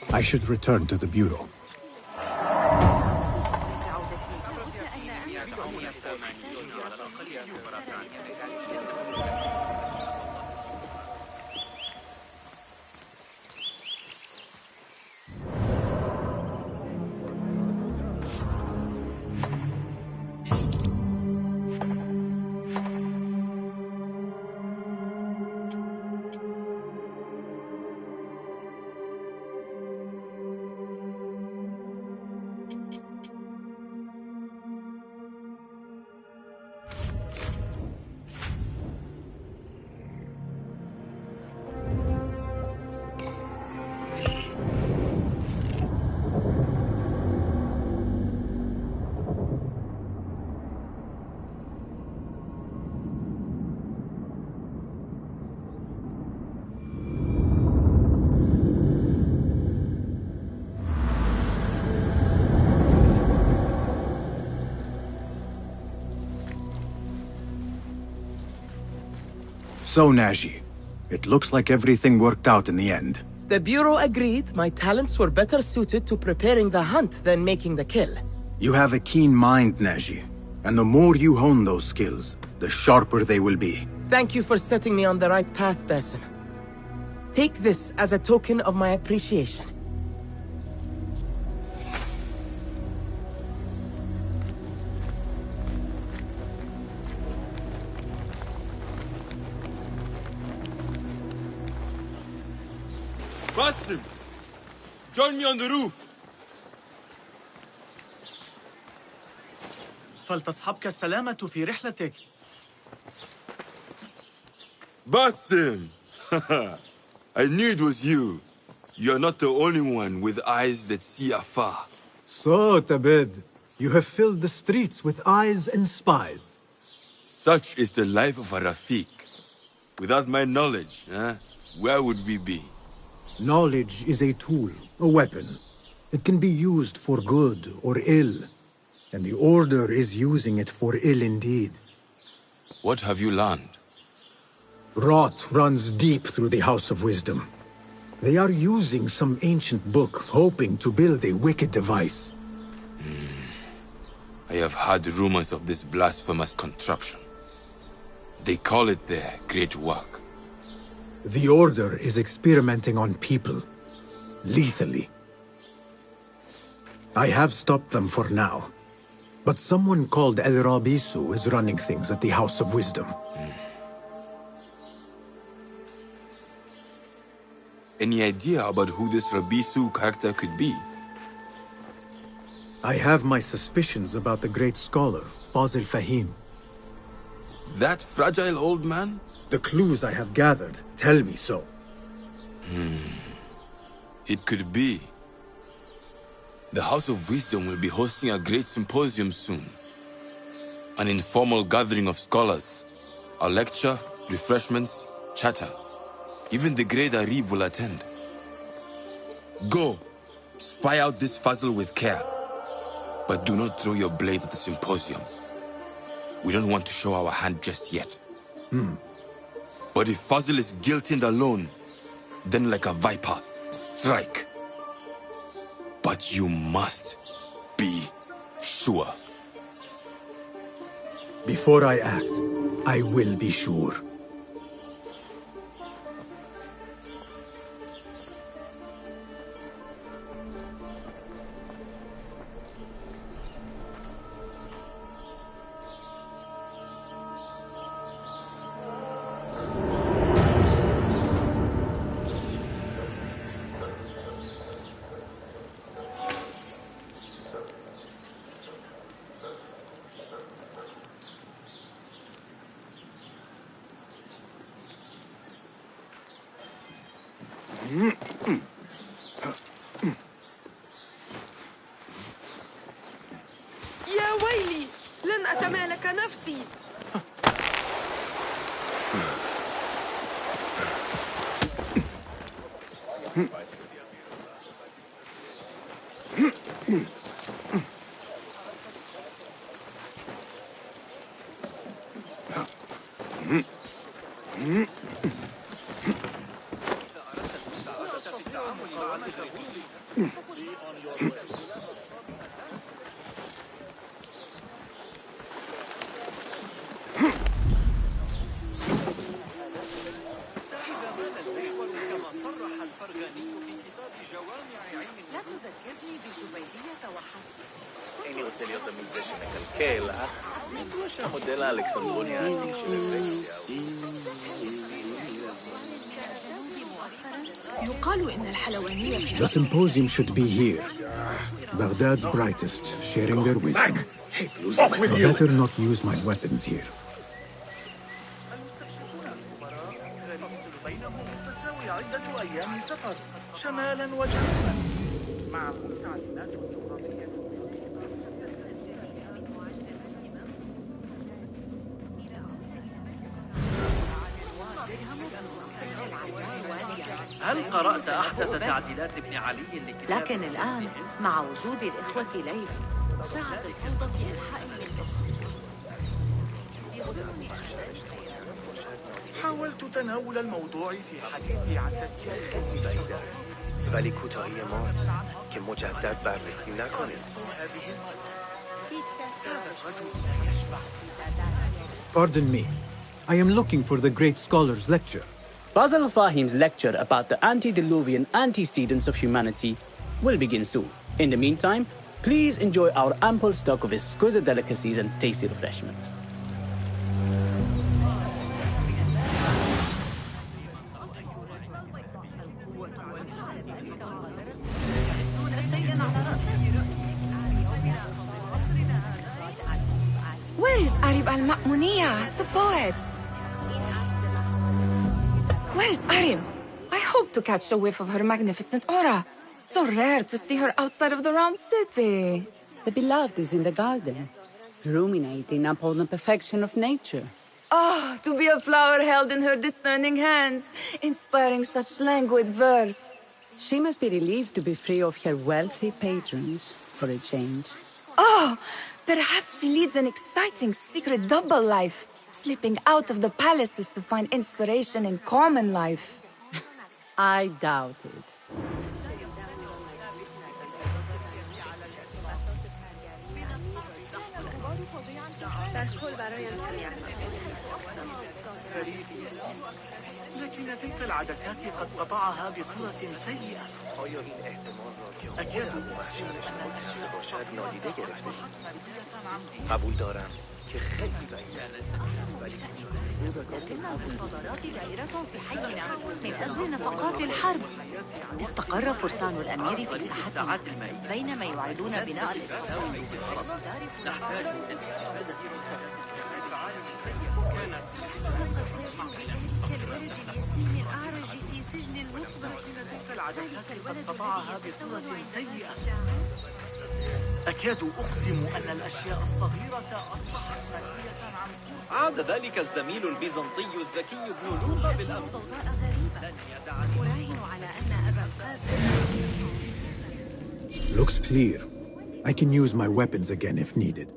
I should return to the Bureau. So, Naji, it looks like everything worked out in the end. The Bureau agreed my talents were better suited to preparing the hunt than making the kill. You have a keen mind, Naji. And the more you hone those skills, the sharper they will be. Thank you for setting me on the right path, Basim. Take this as a token of my appreciation. Basim! Join me on the roof! فلتصحبك السلامة في رحلتك. Basim! I knew it was you. You're not the only one with eyes that see afar. So, Tabid, you have filled the streets with eyes and spies. Such is the life of a Rafiq. Without my knowledge, where would we be? Knowledge is a tool, a weapon. It can be used for good or ill. And the Order is using it for ill indeed. What have you learned? Rot runs deep through the House of Wisdom. They are using some ancient book, hoping to build a wicked device. I have heard rumors of this blasphemous contraption. They call it their great work. The Order is experimenting on people, lethally. I have stopped them for now, but someone called El Rabisu is running things at the House of Wisdom. Any idea about who this Rabisu character could be? I have my suspicions about the great scholar, Fazil Fahim. That fragile old man? The clues I have gathered tell me so. It could be. The House of Wisdom will be hosting a great symposium soon. An informal gathering of scholars. A lecture, refreshments, chatter. Even the great Arib will attend. Go, spy out this Fazil with care. But do not throw your blade at the symposium. We don't want to show our hand just yet. But if Fazil is guilty and alone, then like a viper, strike. But you must be sure. Before I act, I will be sure. يا ويلي لن أتمالك نفسي لا تذكرني بزبيدية وحسب. איני רוצה להיות תמיד זה שמקלקל, אך ידוע שהמודל האלכסנדרוני העתיק של يقال إن الحلوانية في The symposium should be here. Baghdad's brightest, sharing their wisdom. Off with you! Better not use my weapons here. تفصل بينهم تساوي عدة أيام سفر شمالا وجنوبا معهم تعليمات جغرافية. هل قرأت أحدث تعديلات ابن علي لكتاب؟ لكن الآن مع وجود الإخوة ليث شاعت الفوضى في أنحاء حاولت تناول الموضوع في حديثي عن تزكية الكتاب ولی کوتاهی ماست که مجدد بررسی نکنید. Pardon me. I am looking for the great scholar's lecture. Basil Fahim's lecture about the antediluvian antecedents of humanity will begin soon. In the meantime, please enjoy our ample stock of exquisite delicacies and tasty refreshments. Where is Arib al-Ma'muniya, the poet? Where is Arib? I hope to catch a whiff of her magnificent aura. So rare to see her outside of the round city. The beloved is in the garden, ruminating upon the perfection of nature. Oh, to be a flower held in her discerning hands, inspiring such languid verse. She must be relieved to be free of her wealthy patrons for a change. Oh, perhaps she leads an exciting secret double life, slipping out of the palaces to find inspiration in common life. I doubt it. لكن تلك العدسات قد طبعها بصورة سيئة. أكاد باشد نادیده گرفته. قبول دارم که خیلی المخابرات دائرة في حينا من أجل نفقات الحرب. استقر فرسان الأمير في ساحتنا بينما يعيدون بناء الاستقرار. نحتاج كالولد اليتيم الأعرج في سجن الوطبة. تلك العدسات قد طبعها بصورة سيئة. أكاد أقسم أن الأشياء الصغيرة أصبحت منهية عن عاد ذلك الزميل البيزنطي الذكي ابن لوقا بالأمس. أراهن على أن أبا القاسم Looks clear. I can use my weapons again if needed.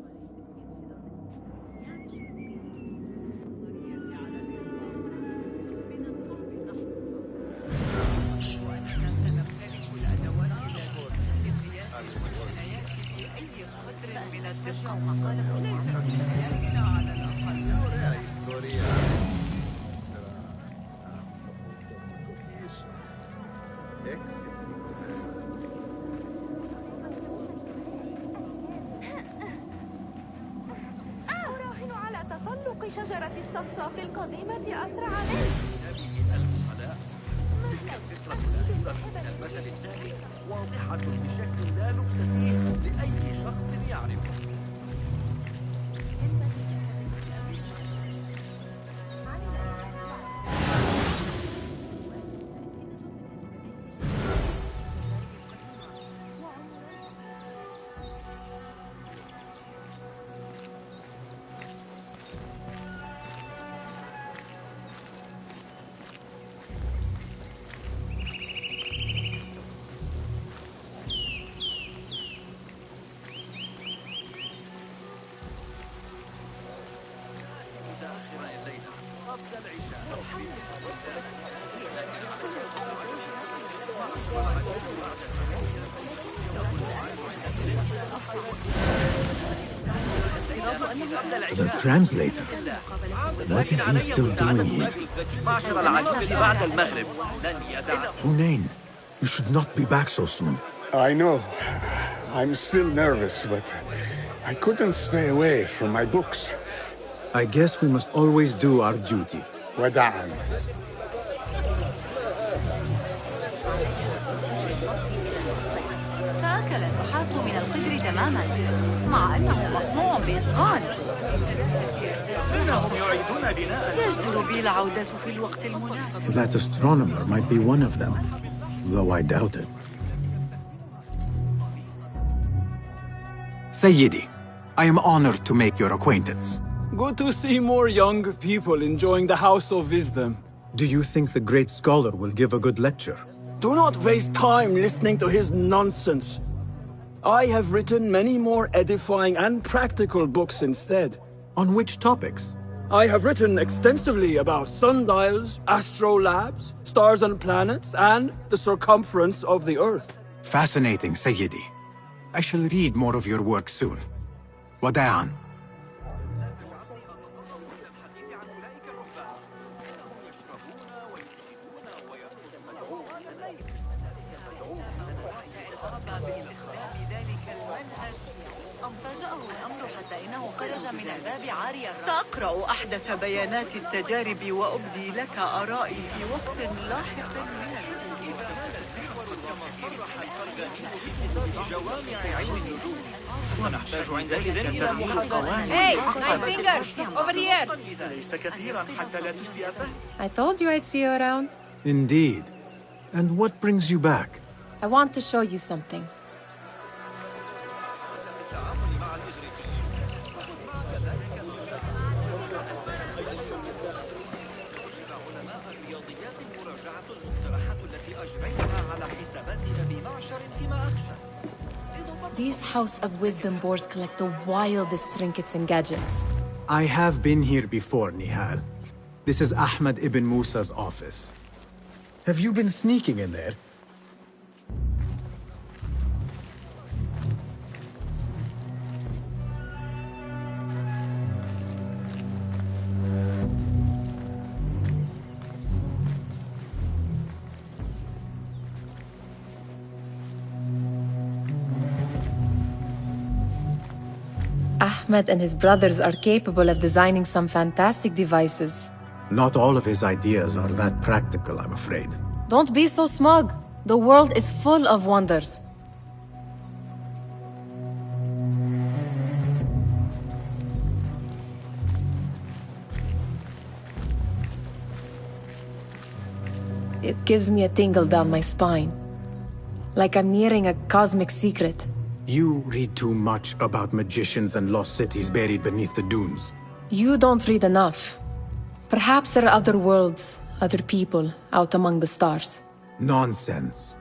أراهن على تسلق شجرة الصفصاف القديمة أسرع منه. المثل الثاني واضحة بشكل لا لبس فيه لأي شخص يعرفه. The translator? What is he still doing here? Hunain, you should not be back so soon. I know. I'm still nervous, but I couldn't stay away from my books. I guess we must always do our duty. وداعاً. فأكل النحاس من القدر تماما مع أنه مصنوع بإتقان. إنهم يعيدون بناء. يجدر بي العودة في الوقت المناسب. That astronomer might be one of them, though I doubt it. Sayyidi, I am honored to make your acquaintance. Good to see more young people enjoying the House of Wisdom. Do you think the great scholar will give a good lecture? Do not waste time listening to his nonsense. I have written many more edifying and practical books instead. On which topics? I have written extensively about sundials, astrolabes, stars and planets, and the circumference of the Earth. Fascinating, Sayyidi. I shall read more of your work soon. Wada'an. سأقرأ أحدث بيانات التجارب وأبدي لك آرائي في وقت لاحق من ونحتاج عندئذ إلى محاضرة. Hey, nine fingers! Over here! ليس كثيرا حتى لا تسيء فهم. I told you I'd see you around. Indeed. And what brings you back? I want to show you something. These House of Wisdom boards collect the wildest trinkets and gadgets. I have been here before, Nihal. This is Ahmad ibn Musa's office. Have you been sneaking in there? Ahmed and his brothers are capable of designing some fantastic devices. Not all of his ideas are that practical, I'm afraid. Don't be so smug. The world is full of wonders. It gives me a tingle down my spine. Like I'm nearing a cosmic secret. You read too much about magicians and lost cities buried beneath the dunes. You don't read enough. Perhaps there are other worlds, other people, out among the stars. Nonsense.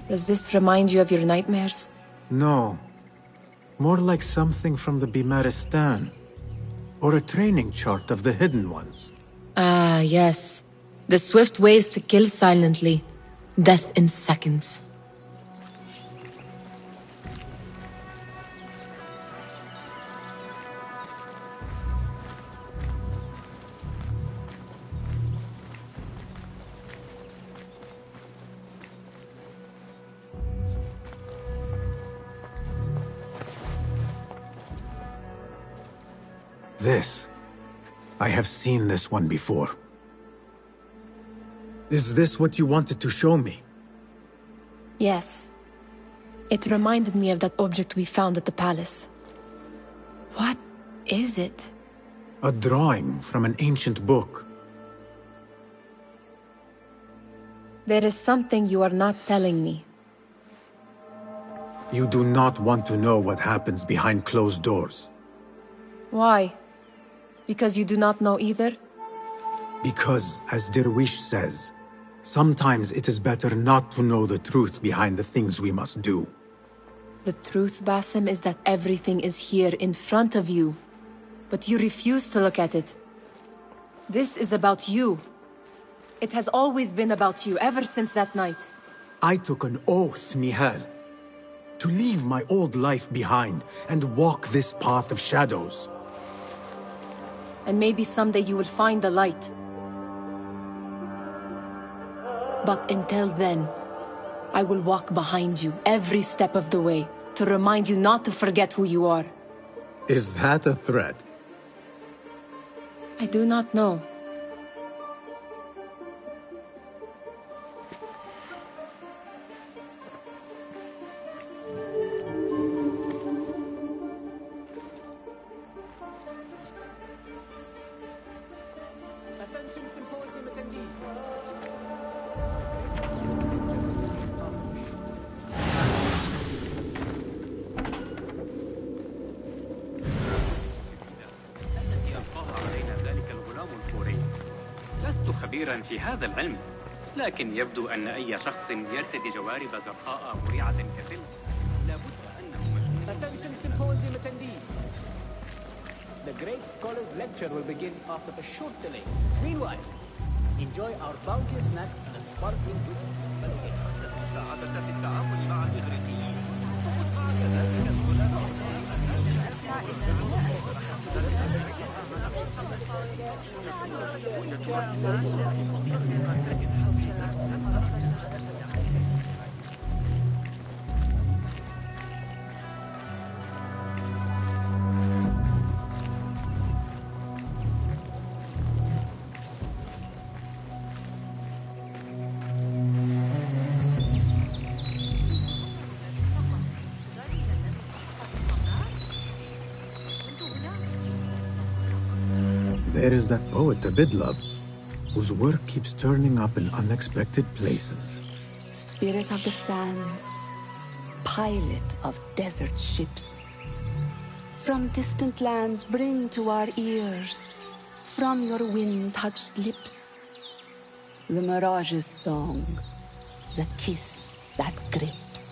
Does this remind you of your nightmares? No. More like something from the Bimaristan. Or a training chart of the Hidden Ones. Ah, yes. The swift ways to kill silently. Death in seconds. This. I have seen this one before. Is this what you wanted to show me? Yes. It reminded me of that object we found at the palace. What is it? A drawing from an ancient book. There is something you are not telling me. You do not want to know what happens behind closed doors. Why? Because you do not know either? Because, as Derwish says, sometimes it is better not to know the truth behind the things we must do. The truth, Basim, is that everything is here in front of you. But you refuse to look at it. This is about you. It has always been about you, ever since that night. I took an oath, Nihal, to leave my old life behind and walk this path of shadows. And maybe someday you will find the light. But until then, I will walk behind you every step of the way to remind you not to forget who you are. Is that a threat? I do not know. خبيرا في هذا العلم، لكن يبدو أن أي شخص يرتدي جوارب زرقاء مريعة كفيلم لابد أنه مجنون. Attention symposium attendees. The great scholars lecture will begin after a short delay. Meanwhile, enjoy our bounteous snacks and a sparkling juice. المساعدة في التعامل مع الإغريقيين. وخذ معك ذلك الغلام. There is that poet Abid loves, whose work keeps turning up in unexpected places. Spirit of the sands, pilot of desert ships. From distant lands bring to our ears, from your wind-touched lips, the Mirage's song, the kiss that grips.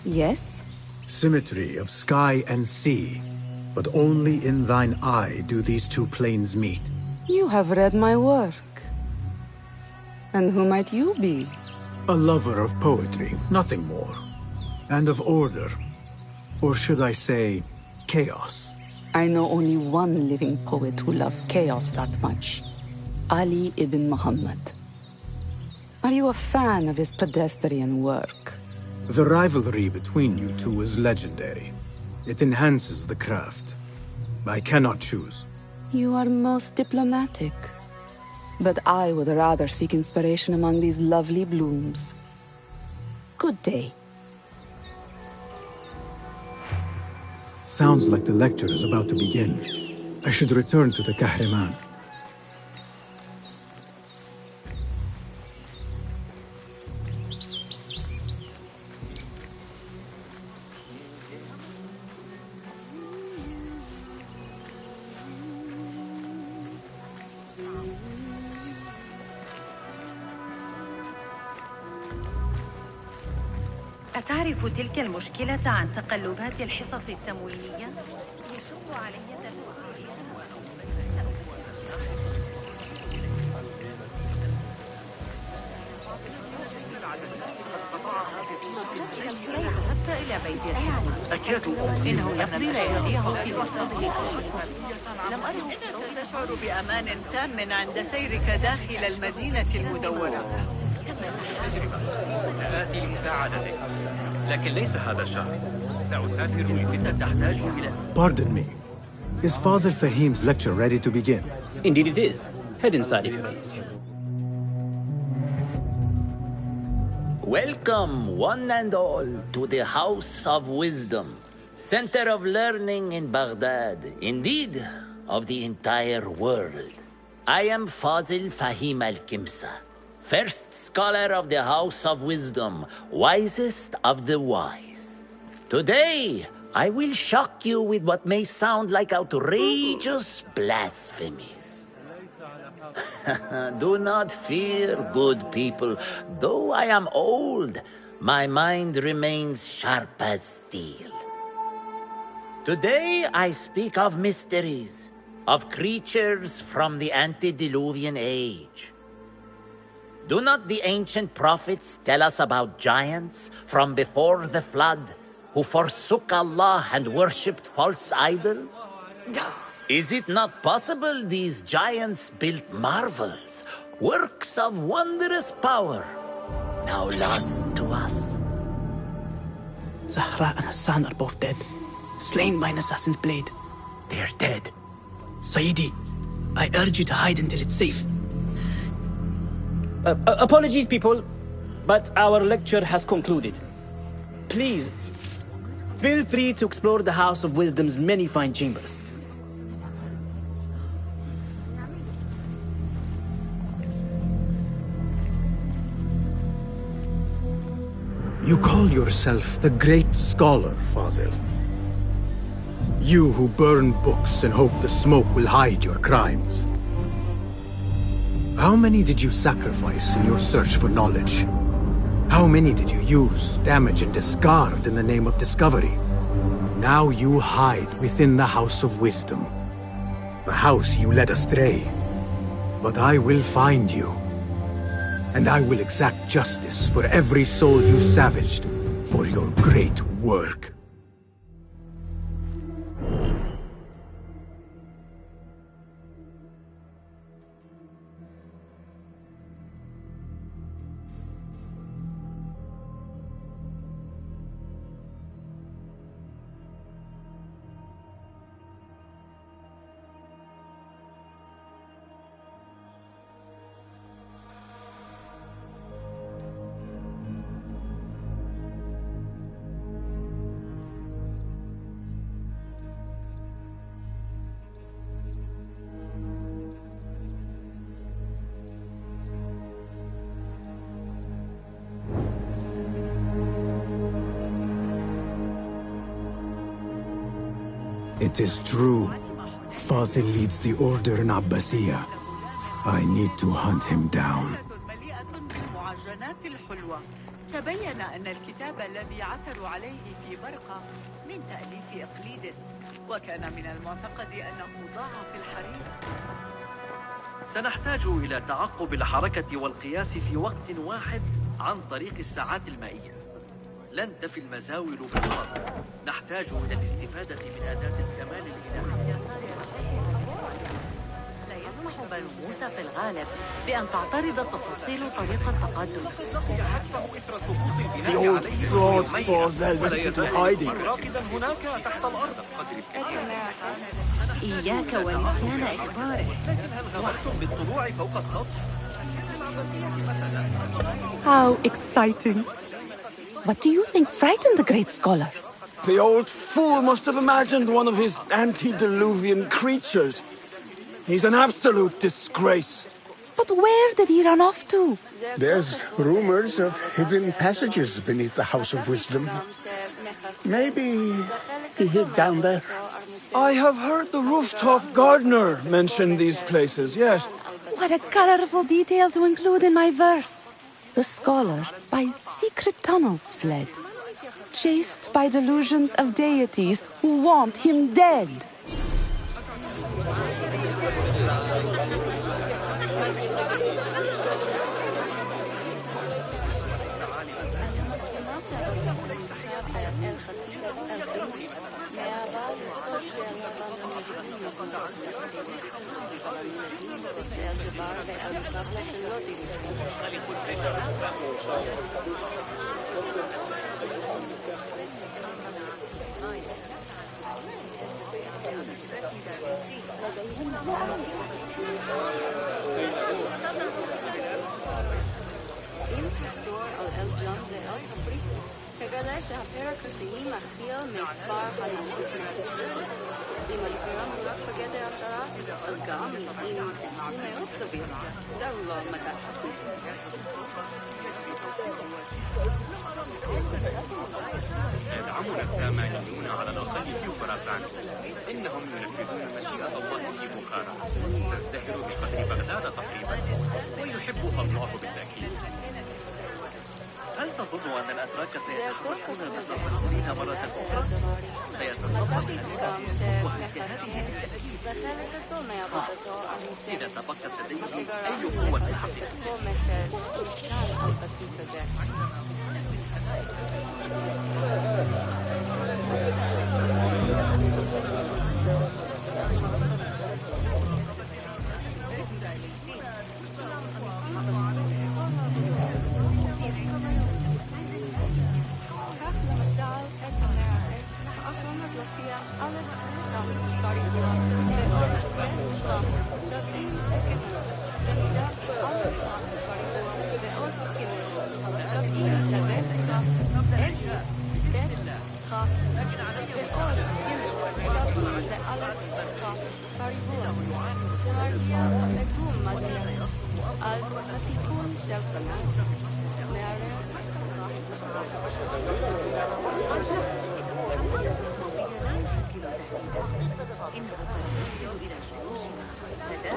Yes? Symmetry of sky and sea. But only in thine eye do these two planes meet. You have read my work. And who might you be? A lover of poetry, nothing more. And of order. Or should I say, chaos. I know only one living poet who loves chaos that much. Ali ibn Muhammad. Are you a fan of his pedestrian work? The rivalry between you two is legendary. It enhances the craft. I cannot choose. You are most diplomatic. But I would rather seek inspiration among these lovely blooms. Good day. Sounds like the lecture is about to begin. I should return to the Kahraman. أتعرف تلك المشكلة عن تقلبات الحصص التموينية؟ يشق علي ذهبت إلى بيت أكاد أجزم إنه يقضي لياليه في وسطه. لم أره تشعر بأمان تام عند سيرك داخل المدينة المدورة. سآتي لمساعدتك، لكن ليس هذا الشهر. سأسافر لستة. تحتاج إلى Pardon me. Is Fazil Fahim's lecture ready to begin? Indeed it is. Head inside if you please. Welcome, one and all, to the House of Wisdom, center of learning in Baghdad, indeed, of the entire world. I am Fazil Fahim al-Kimsa, first scholar of the House of Wisdom, wisest of the wise. Today, I will shock you with what may sound like outrageous blasphemies. Do not fear, good people. Though I am old, my mind remains sharp as steel. Today I speak of mysteries, of creatures from the antediluvian age. Do not the ancient prophets tell us about giants from before the flood who forsook Allah and worshipped false idols? Is it not possible these giants built marvels, works of wondrous power, now lost to us? Zahra and Hassan are both dead, slain by an assassin's blade. They're dead. Sayyidi, I urge you to hide until it's safe. Apologies, people, but our lecture has concluded. Please, feel free to explore the House of Wisdom's many fine chambers. You call yourself the great scholar, Fazil. You who burn books and hope the smoke will hide your crimes. How many did you sacrifice in your search for knowledge? How many did you use, damage, and discard in the name of discovery? Now you hide within the House of Wisdom. The house you led astray. But I will find you. And I will exact justice for every soul you savaged for your great work. It is true. Fazil leads the order in Abbasiyah. I need to hunt him down. الحيوانات الحلوة. تبين أن الكتاب الذي عثروا عليه في برقة من تأليف إقليدس، وكان من المعتقد أنه ضاع في الحريق. سنحتاج إلى تعقب الحركة والقياس في وقت واحد عن طريق الساعات المائية. لن تفي المزاول بالغرض. نحتاج إلى الاستفادة من أداة الكمال الإلهية. لا يسمح بنو موسى في الغالب بأن تعترض تفاصيل طريق التقدم. إثر سقوط البناء عليه يومين، ولا يزال راقدا هناك تحت الأرض. إياك ونسيان إخباره. لكن هل غمرتم بالطلوع فوق السطح؟ How exciting! What do you think frightened the great scholar? The old fool must have imagined one of his antediluvian creatures. He's an absolute disgrace. But where did he run off to? There's rumors of hidden passages beneath the House of Wisdom. Maybe he hid down there. I have heard the rooftop gardener mention these places, yes. What a colorful detail to include in my verse. The scholar by secret tunnels fled, chased by delusions of deities who want him dead. يدعمنا السامانيون على الأقل في خراسان. إنهم ينفذون مشيئة الله في بخارى، تزدهر بقدر بغداد تقريبا، ويحبها الله بالتأكيد. هل تظن أن الأتراك سيتحركون ضد المسؤولين مرة أخرى؟ سيتصدق وهي هذه بالتأكيد. إذا تبقت لديه أي قوة حقيقية.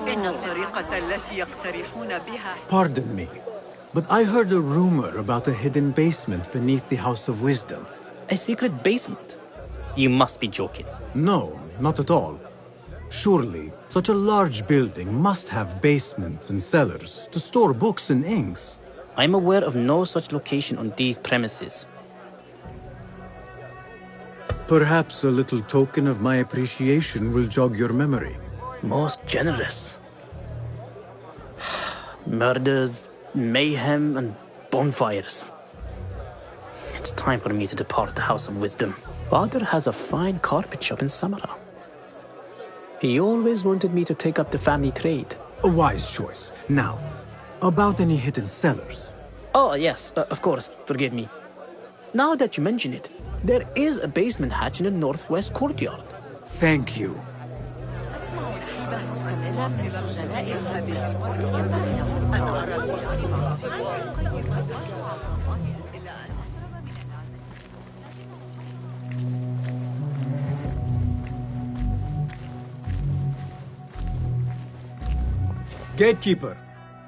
إن الطريقة التي يقترحون بها. Pardon me, but I heard a rumor about a hidden basement beneath the House of Wisdom. A secret basement? You must be joking. No, not at all. Surely, such a large building must have basements and cellars to store books and inks. I'm aware of no such location on these premises. Perhaps a little token of my appreciation will jog your memory. Most generous. Murders, mayhem, and bonfires. It's time for me to depart the House of Wisdom. Father has a fine carpet shop in Samara. He always wanted me to take up the family trade. A wise choice. Now, about any hidden cellars? Oh, yes, of course, forgive me. Now that you mention it, there is a basement hatch in the northwest courtyard. Thank you. Gatekeeper,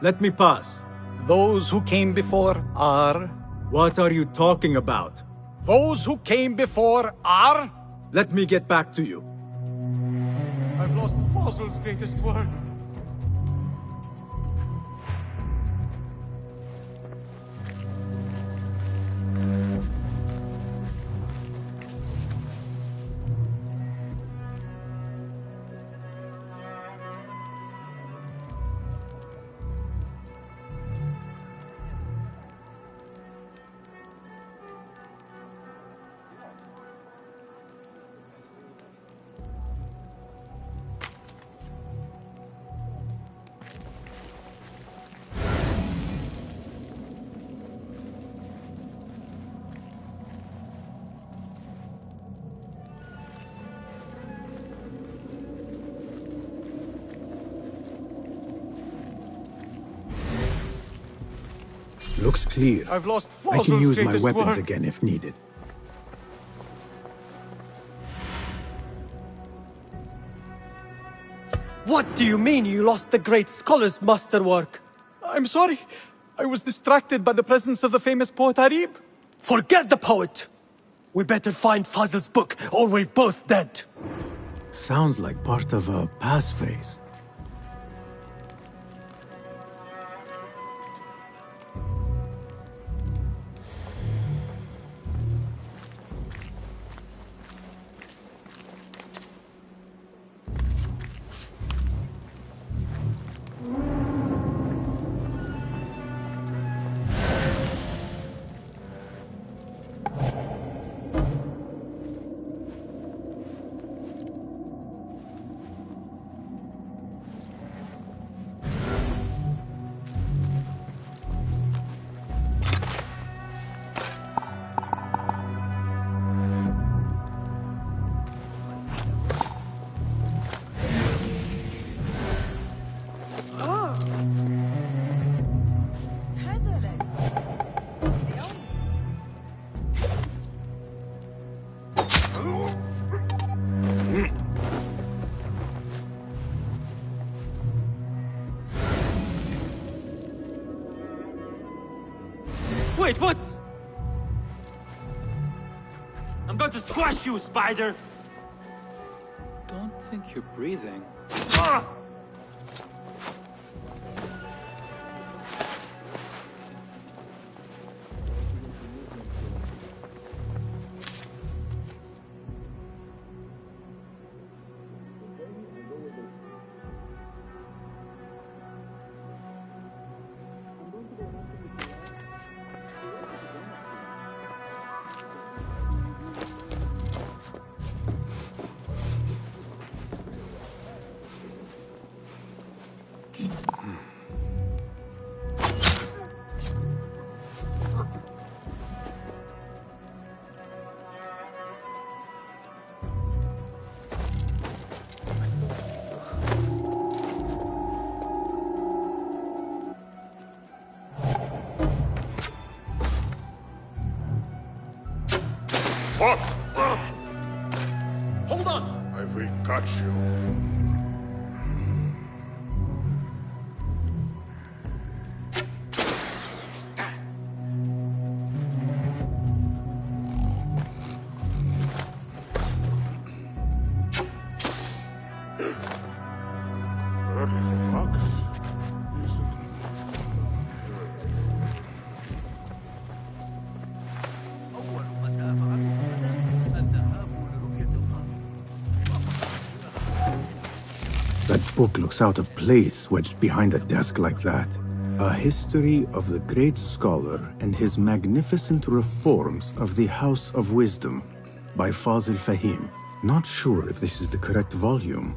let me pass. Those who came before are... What are you talking about? Those who came before are... Let me get back to you. I've lost Fossil's greatest work. Looks clear. I've lost I Fossil's can use my greatest weapons work. again if needed. What do you mean you lost the great scholar's masterwork? I'm sorry. I was distracted by the presence of the famous poet Harib. Forget the poet! We better find Fazl's book, or we're both dead. Sounds like part of a passphrase. Wait, what? I'm going to squash you, spider! Don't think you're breathing. Hold on! I will catch you. That book looks out of place wedged behind a desk like that. A history of the great scholar and his magnificent reforms of the House of Wisdom by Fazil Fahim. Not sure if this is the correct volume.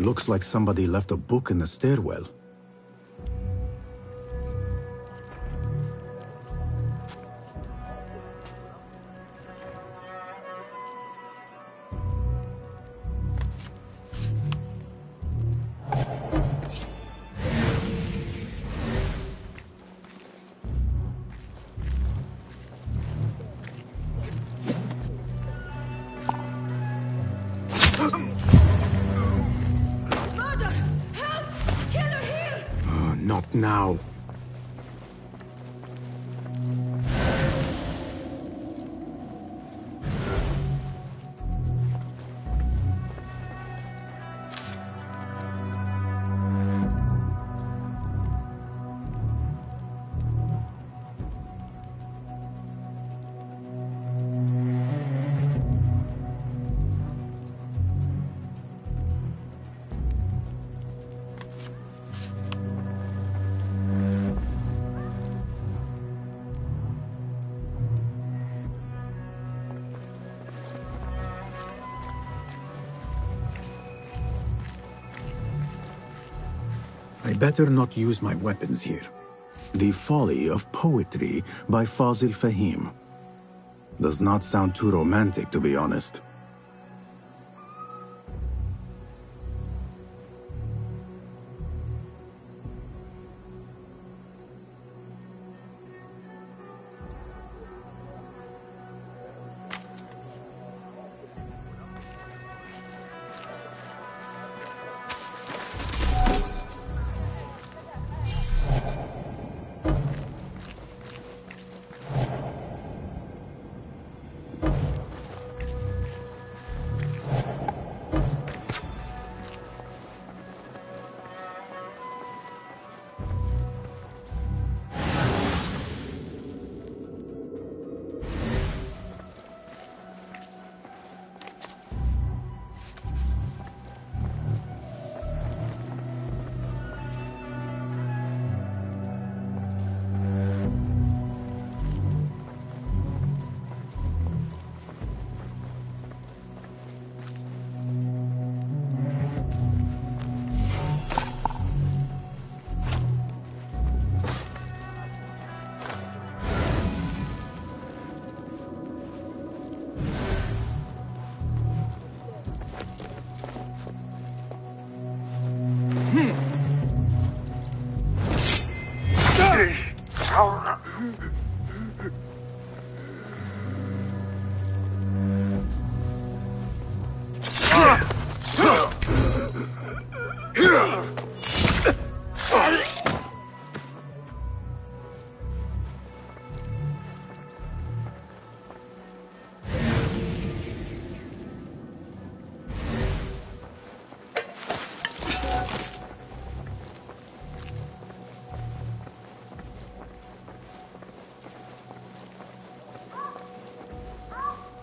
Looks like somebody left a book in the stairwell. Mother! Help! Killer here! Not now. I better not use my weapons here. The Folly of Poetry by Fazil Fahim. Does not sound too romantic, to be honest.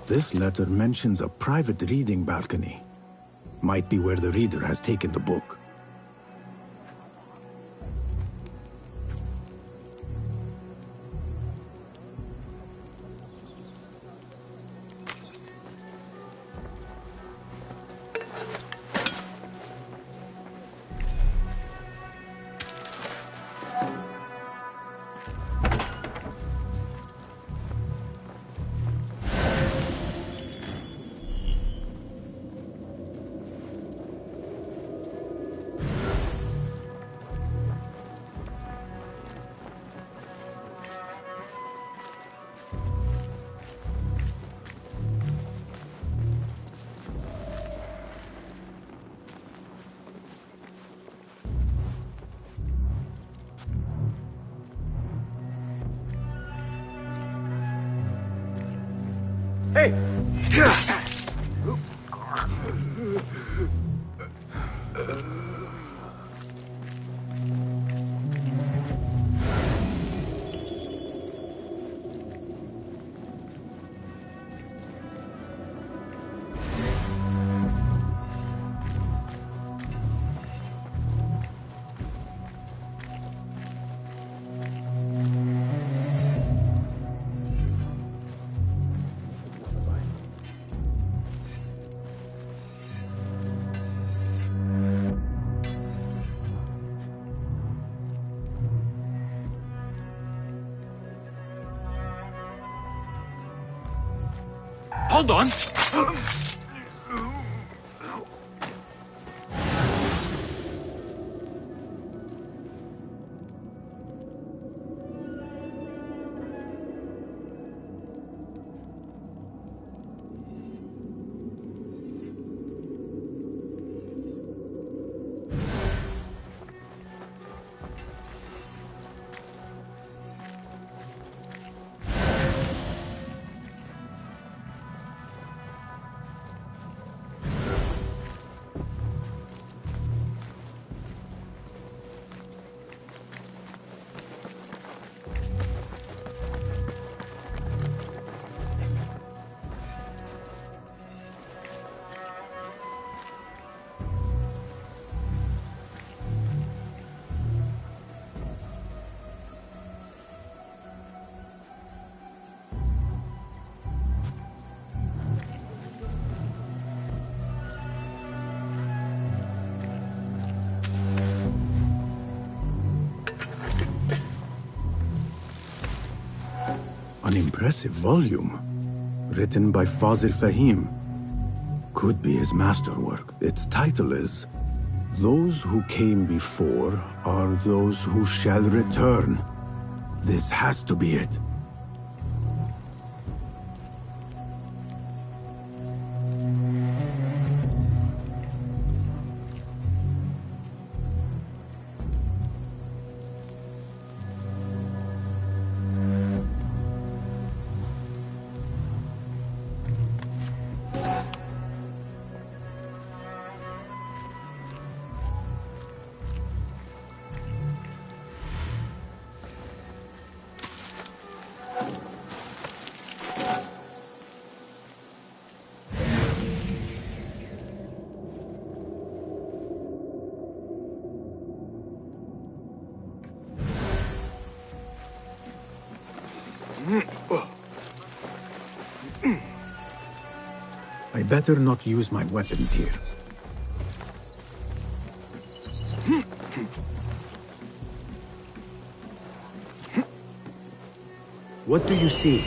This letter mentions a private reading balcony. Might be where the reader has taken the book. Hey! Hold on! An impressive volume, written by Fazil Fahim. Could be his masterwork. Its title is, "Those who came before are those who shall return." This has to be it. I better not use my weapons here. What do you see?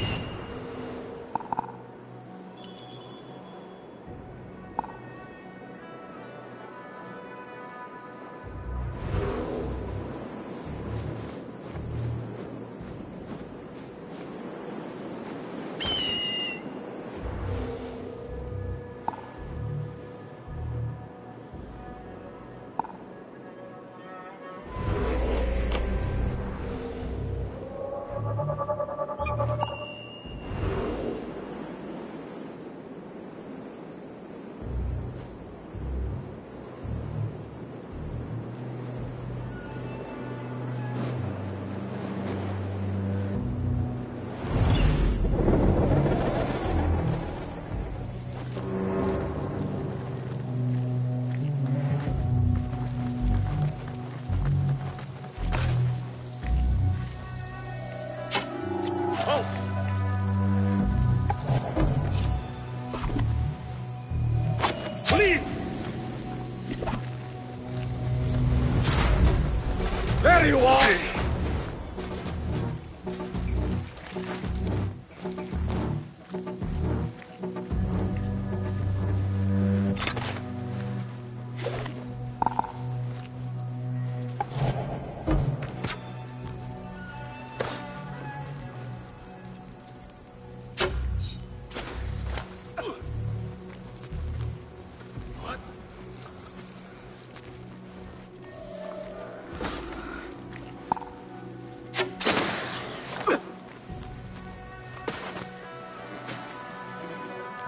There you are!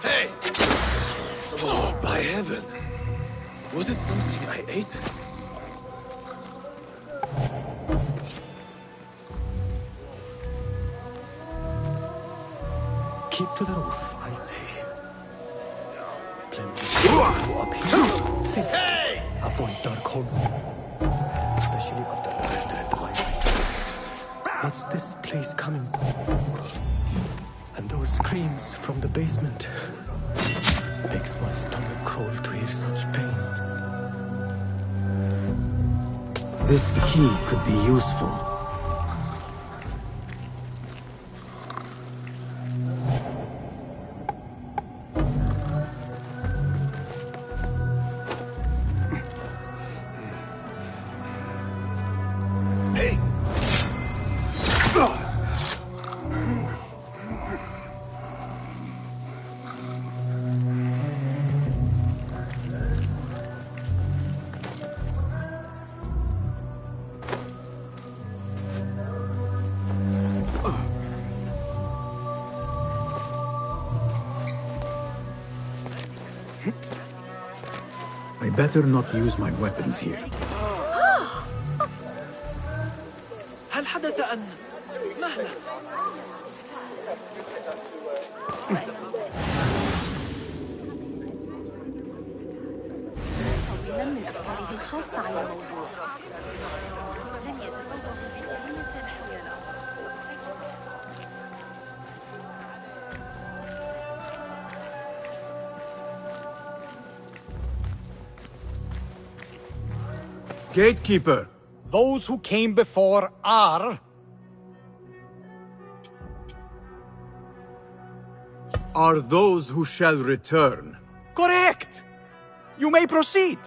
Hey! Oh, by heaven. Was it something I ate? Keep to the roof, I say. Plenty of go up here. See, avoid dark hole. Especially after the murder at the library. What's this place coming? And those screams from the basement. Makes my stomach crawl to hear such pain. This key could be useful. better not use my weapons here. هل حدث أن مهلا طويلا من أفكاره الخاصة عن الموضوع لن يتفوه بكلمة حيلة Gatekeeper! Those who came before are those who shall return. correct! You may proceed.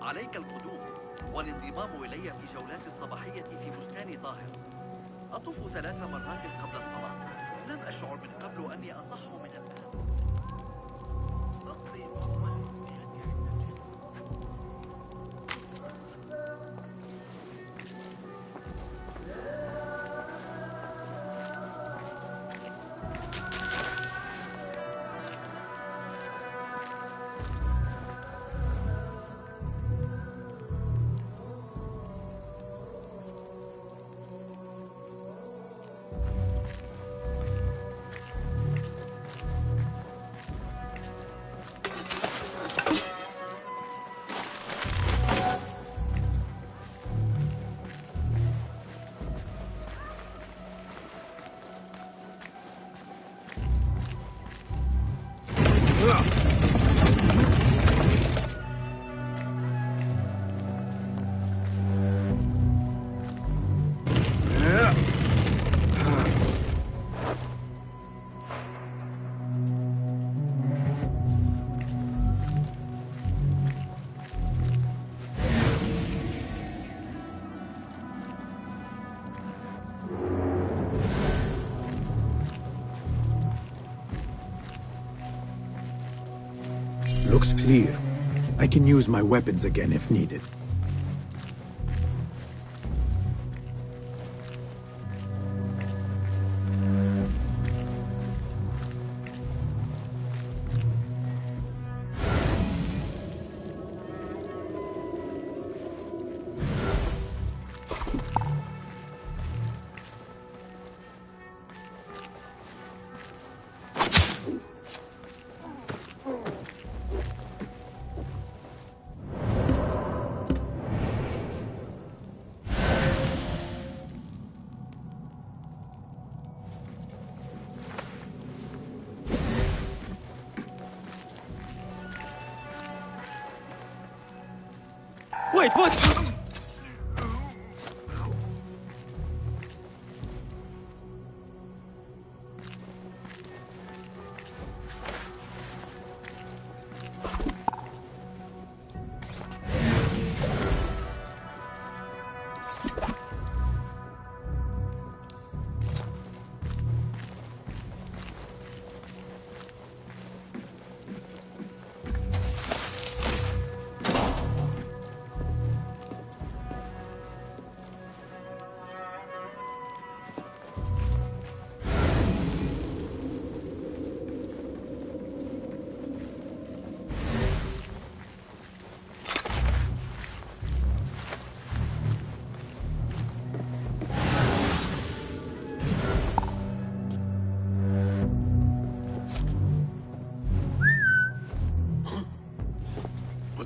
عليك القدوم والانضمام إلي في جولات الصباحية في بستان طاهر. أطوف 3 مرات قبل الصلاة. لم أشعر من قبل أني أصح من الآن. أقضي معظم الأمسية Looks clear. I can use my weapons again if needed. Wait, what?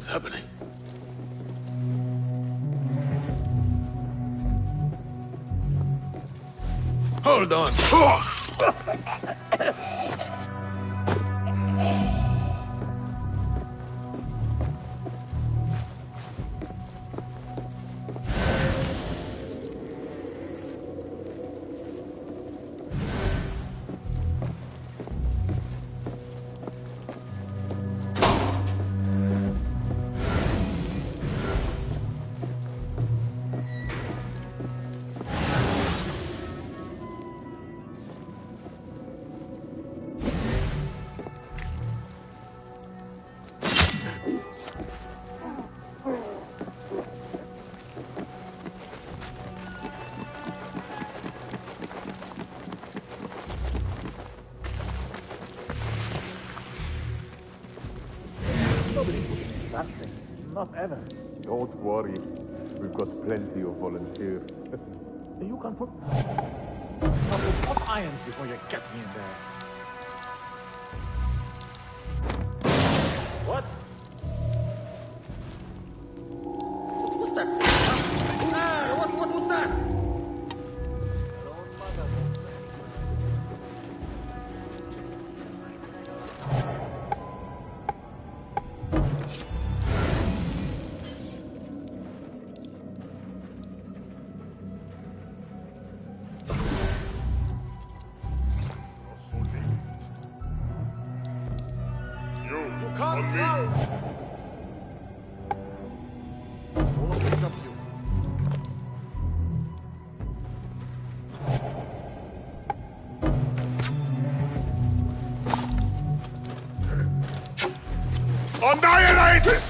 What's happening? Hold on. Not ever. Don't worry. We've got plenty of volunteers. You can put a couple of irons before you get me in there. What? What was that? What was that? Annihilate!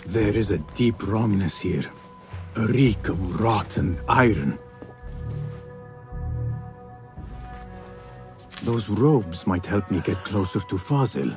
There is a deep wrongness here. A reek of rotten iron. Those robes might help me get closer to Fazil.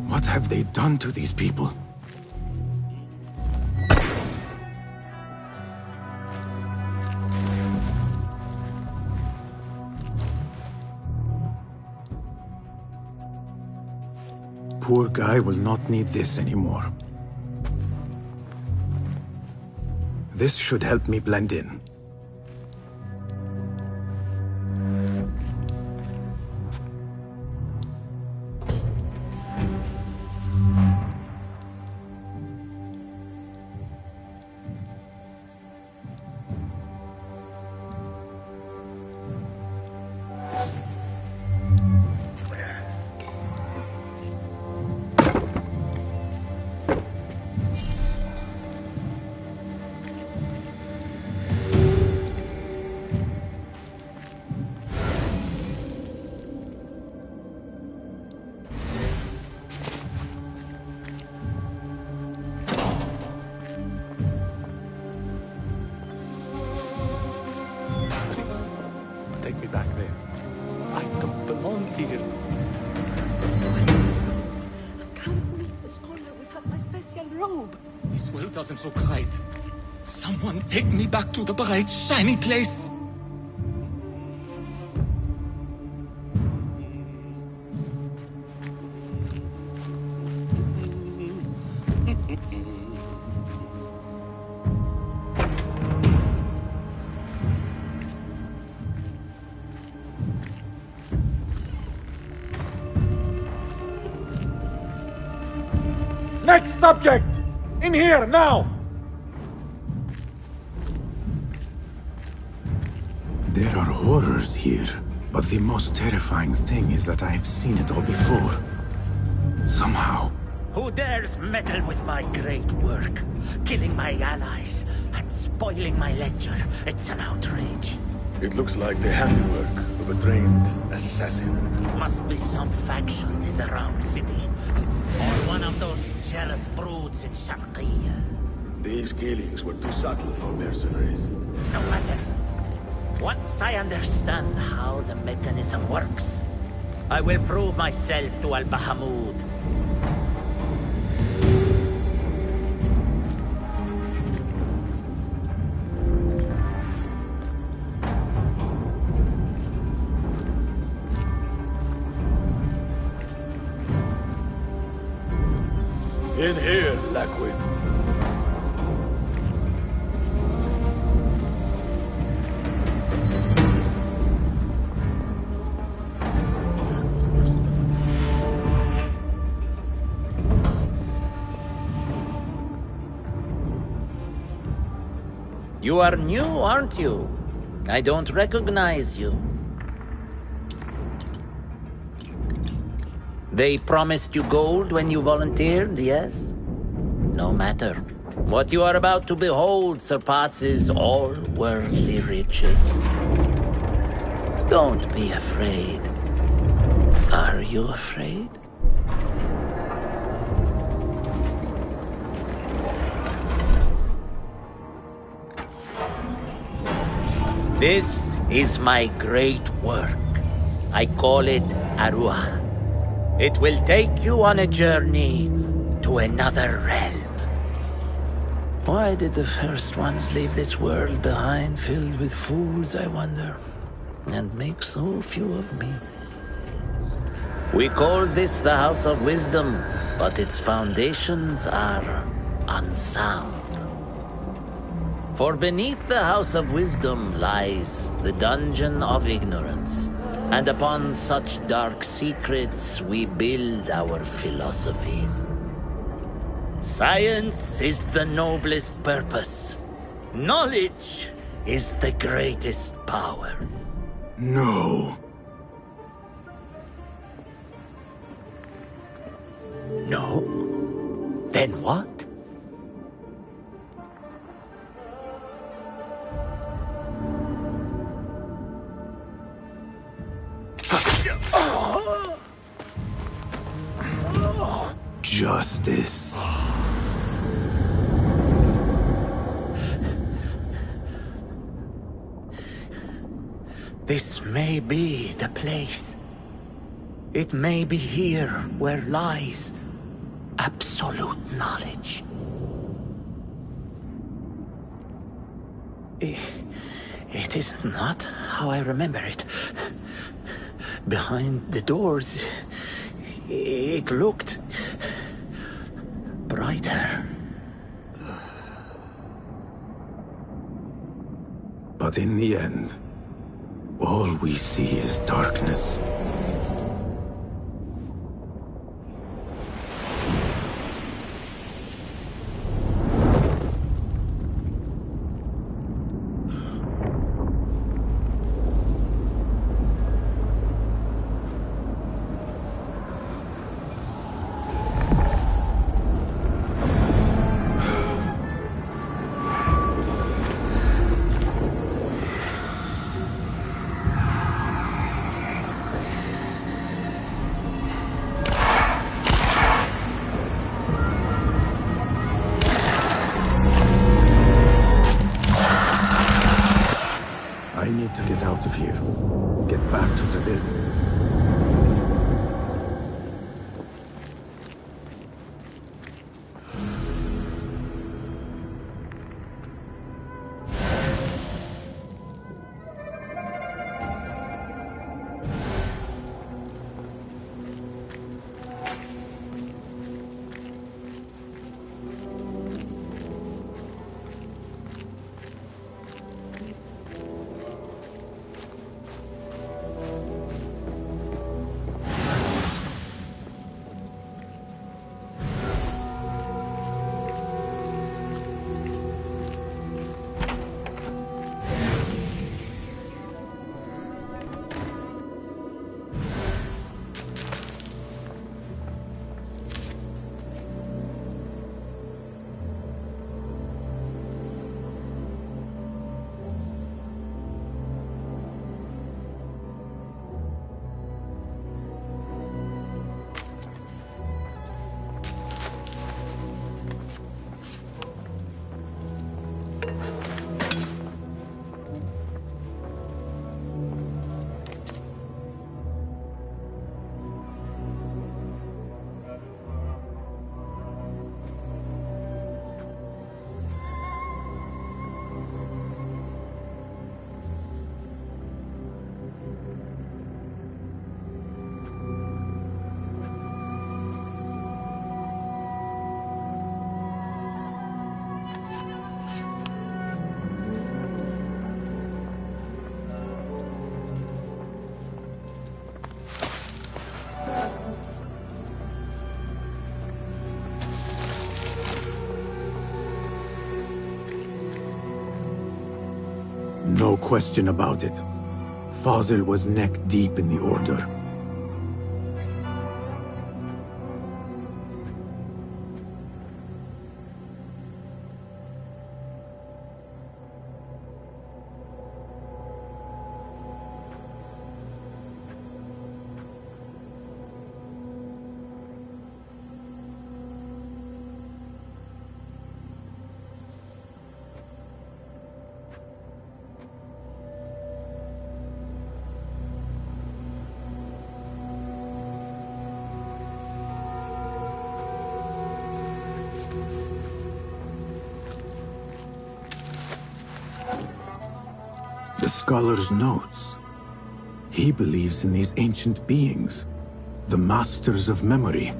What have they done to these people? Poor guy will not need this anymore. This should help me blend in. here. I can't leave this corner without my special robe. This well doesn't look right. Someone take me back to the bright, shiny place. Next subject! In here, now! There are horrors here, but the most terrifying thing is that I have seen it all before. Somehow. Who dares meddle with my great work? Killing my allies and spoiling my lecture. It's an outrage. It looks like the handiwork of a trained assassin. Must be some faction in the Round City. Or one of those jealous broods in Sharqiyya. These killings were too subtle for mercenaries. No matter. Once I understand how the mechanism works, I will prove myself to Al-Bahamud. In here, Lackwit. You are new, aren't you? I don't recognize you. They promised you gold when you volunteered, yes? No matter. What you are about to behold surpasses all worldly riches. Don't be afraid. Are you afraid? This is my great work. I call it Arua. It will take you on a journey to another realm. Why did the first ones leave this world behind filled with fools, I wonder, and make so few of me? We called this the House of Wisdom, but its foundations are unsound. For beneath the House of Wisdom lies the Dungeon of Ignorance, and upon such dark secrets we build our philosophies. Science is the noblest purpose. Knowledge is the greatest power. No. No? Then what? Justice. This may be the place. It may be here where lies absolute knowledge. It is not how I remember it. Behind the doors, it looked brighter. But in the end, all we see is darkness. I need to get out of here. Get back to the inn. No question about it. Fazil was neck deep in the Order. The scholar's notes. He believes in these ancient beings, the masters of memory.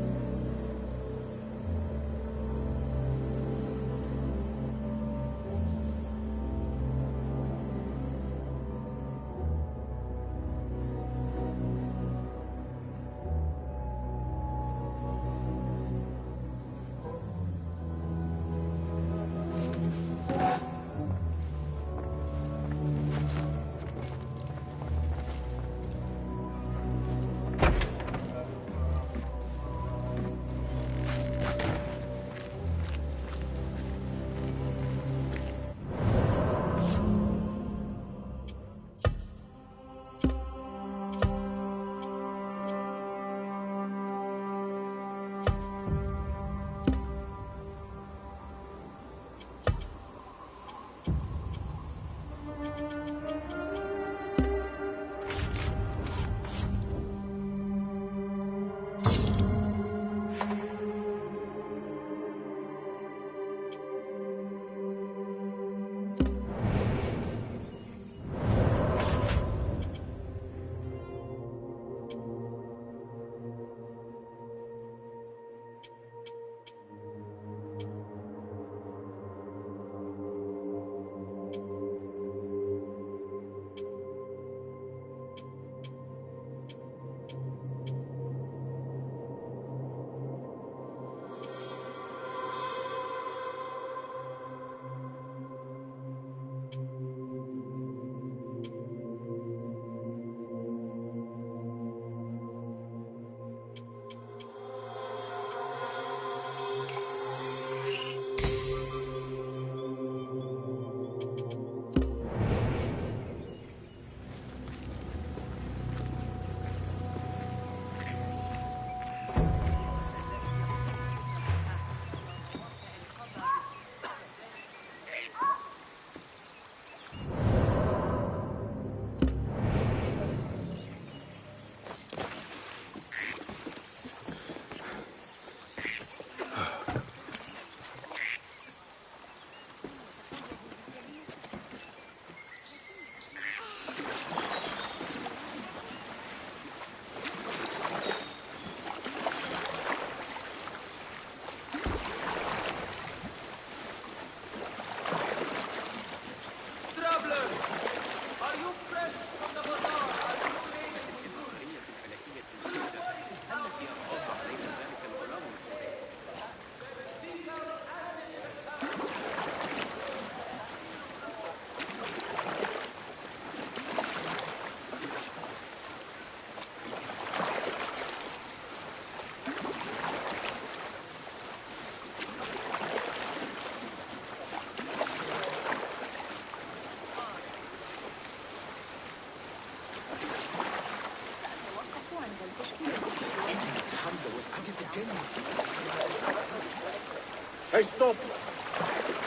Hey, stop!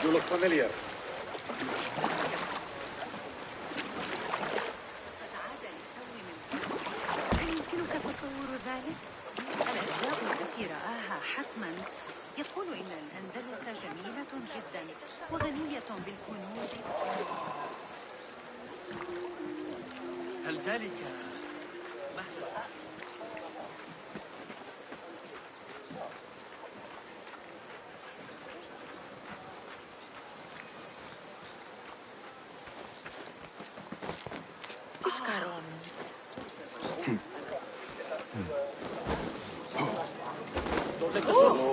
You look familiar. هل يمكنك تصور ذلك؟ الأشياء التي رآها حتما يقول إن الأندلس جميلة جدا وغنية بالكنوز. هل ذلك مهزلة؟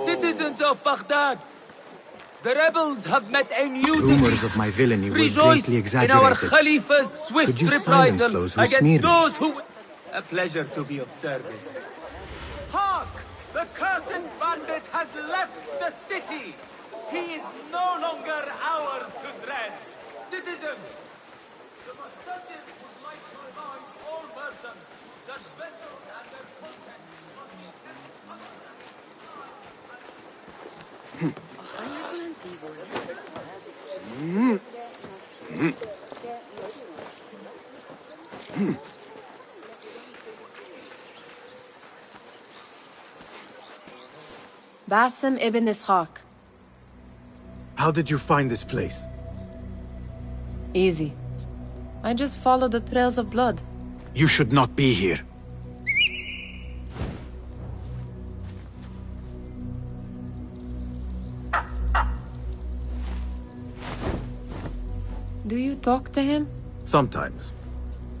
Citizens of Baghdad, The rebels have met a new Rumors defeat. of my villainy were Rejoice greatly in our exaggerated. Khalifa's swift Could you silence reprisal those who sneered against me? those who... A pleasure to be of service. Hark! The cursed bandit has left the city! He is no longer ours to dread! Citizens! The Muqaddas would like to remind all merchants that vessels and their contents must be Basim ibn Ishaq. How did you find this place? Easy. I just followed the trails of blood. You should not be here. Do you talk to him? Sometimes.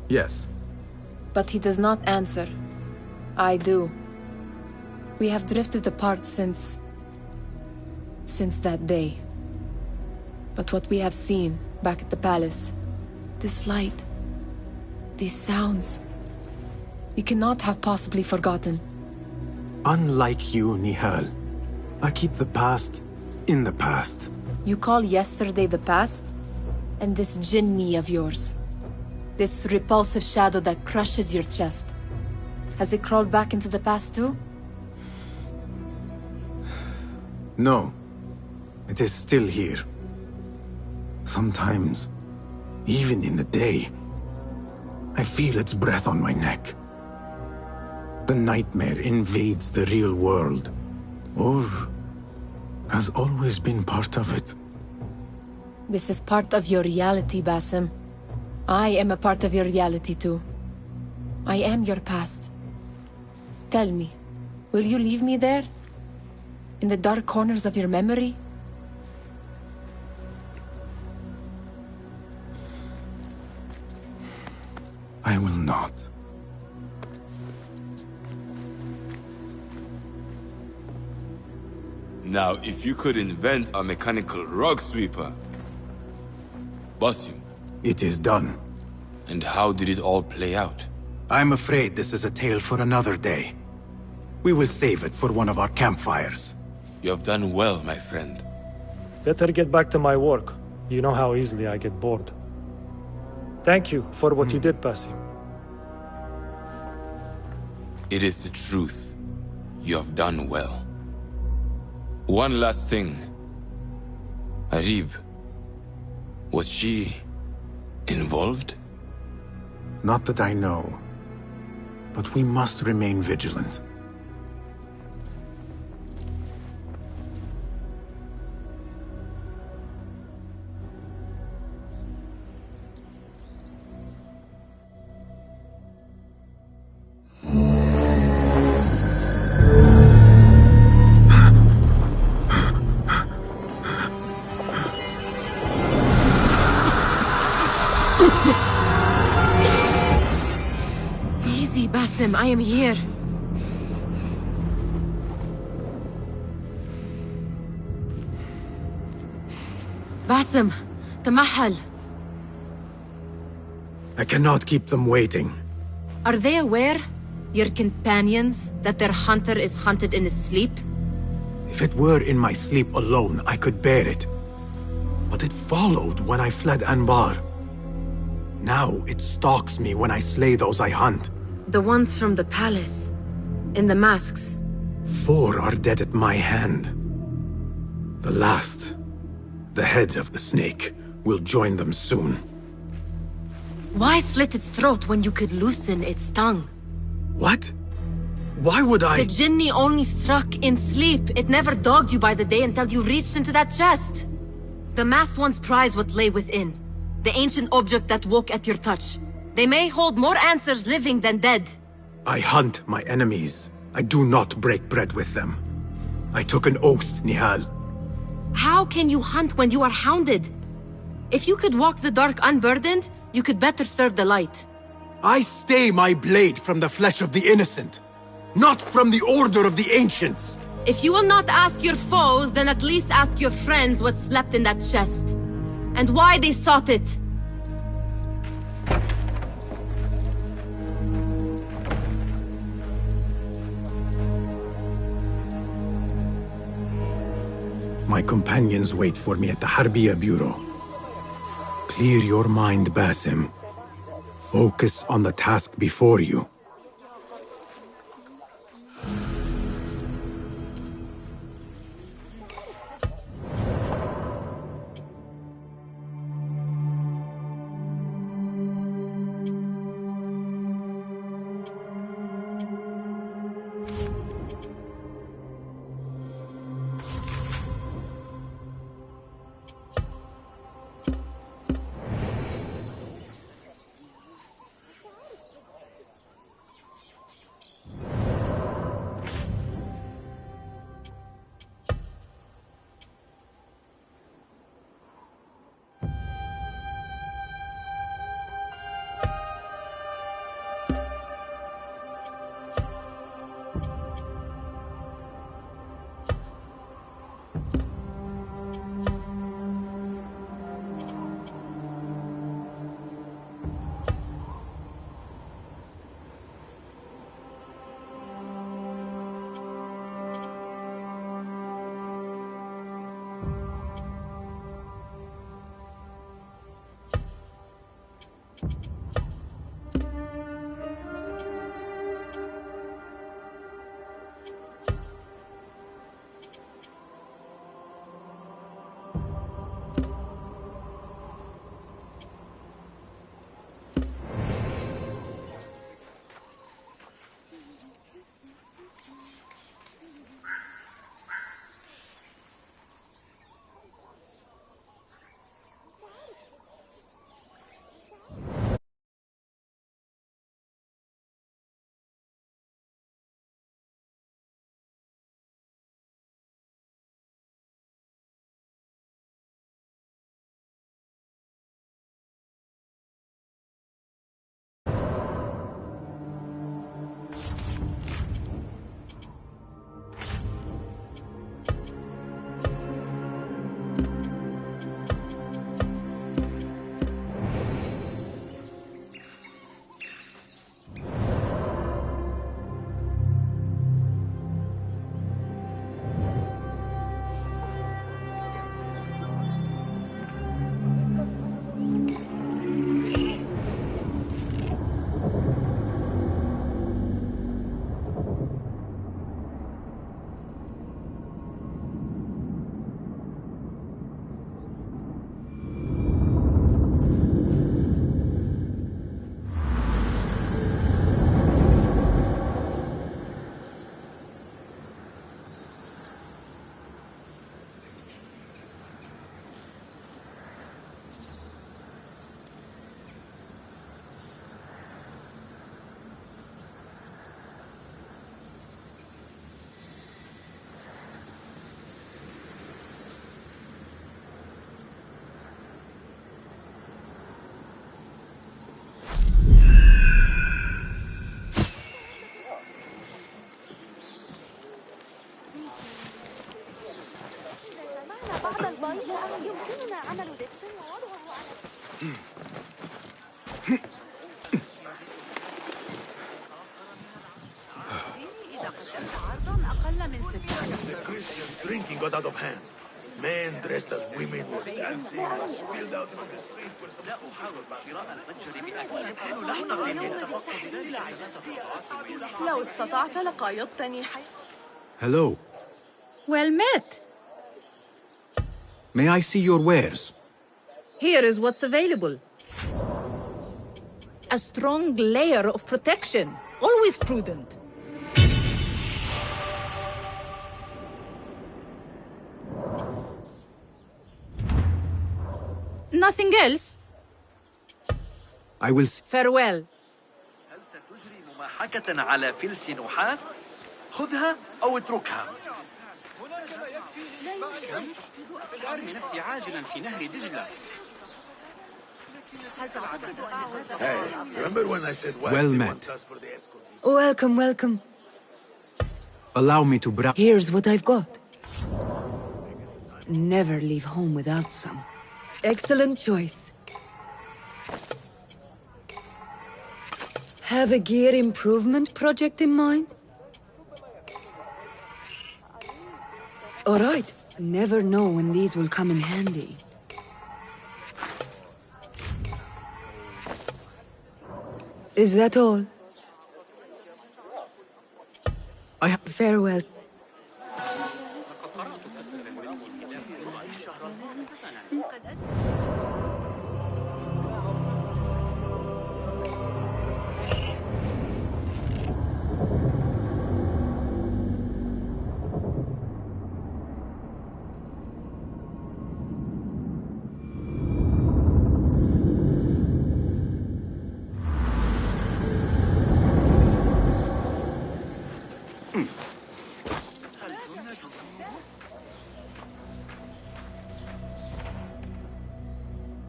Yes. But he does not answer. I do. We have drifted apart since that day. But what we have seen back at the palace, this light, these sounds, we cannot have possibly forgotten. Unlike you, Nihal, I keep the past in the past. You call yesterday the past? And this jinni of yours, this repulsive shadow that crushes your chest, has it crawled back into the past too? No. It is still here. Sometimes, even in the day, I feel its breath on my neck. The nightmare invades the real world, or has always been part of it. This is part of your reality, Basim. I am a part of your reality too. I am your past. Tell me, will you leave me there? In the dark corners of your memory? I will not. Now, if you could invent a mechanical rug sweeper... Basim. It is done. And how did it all play out? I'm afraid this is a tale for another day. We will save it for one of our campfires. You have done well, my friend. Better get back to my work. You know how easily I get bored. Thank you for what you did, Basim. It is the truth. You have done well. One last thing. Arib, was she involved? Not that I know. But we must remain vigilant. Easy, Basim, I am here. Basim, Tamahal. I cannot keep them waiting. Are they aware, your companions, that their hunter is hunted in his sleep? If it were in my sleep alone, I could bear it. But it followed when I fled Anbar. Now it stalks me when I slay those I hunt. The ones from the palace, in the masks. 4 are dead at my hand. The last, the head of the snake, will join them soon. Why slit its throat when you could loosen its tongue? What? Why would I? The jinni only struck in sleep. It never dogged you by the day until you reached into that chest. The masked ones prize what lay within. The ancient object that woke at your touch. They may hold more answers living than dead. I hunt my enemies. I do not break bread with them. I took an oath, Nihal. How can you hunt when you are hounded? If you could walk the dark unburdened, you could better serve the light. I stay my blade from the flesh of the innocent, not from the order of the ancients. If you will not ask your foes, then at least ask your friends what slept in that chest. And why they sought it. My companions wait for me at the Harbiya Bureau. Clear your mind, Basim. Focus on the task before you. يمكننا عمل دبس ووضعه على إذا قدمت عرضاً أقل من 6. The Christian drinking got out of hand. Men dressed as women were dancing and spilled out into the streets where some... لا أحاول شراء المتجر بأكل لحظة لأتفقد سلع. لو استطعت لقايضتني Hello. Well met. May I see your wares? Here is what's available. A strong layer of protection, always prudent. Nothing else? I will... Farewell. هل ستجري مماحكة على فلس نحاس؟ خذها أو اتركها. أرمي نفسي عاجلا في نهر دجلة. Hey, remember when I said well met. Welcome, welcome. Allow me to browse. Here's what I've got. Never leave home without some. Excellent choice. Have a gear improvement project in mind? All right. Never know when these will come in handy. Is that all? Farewell.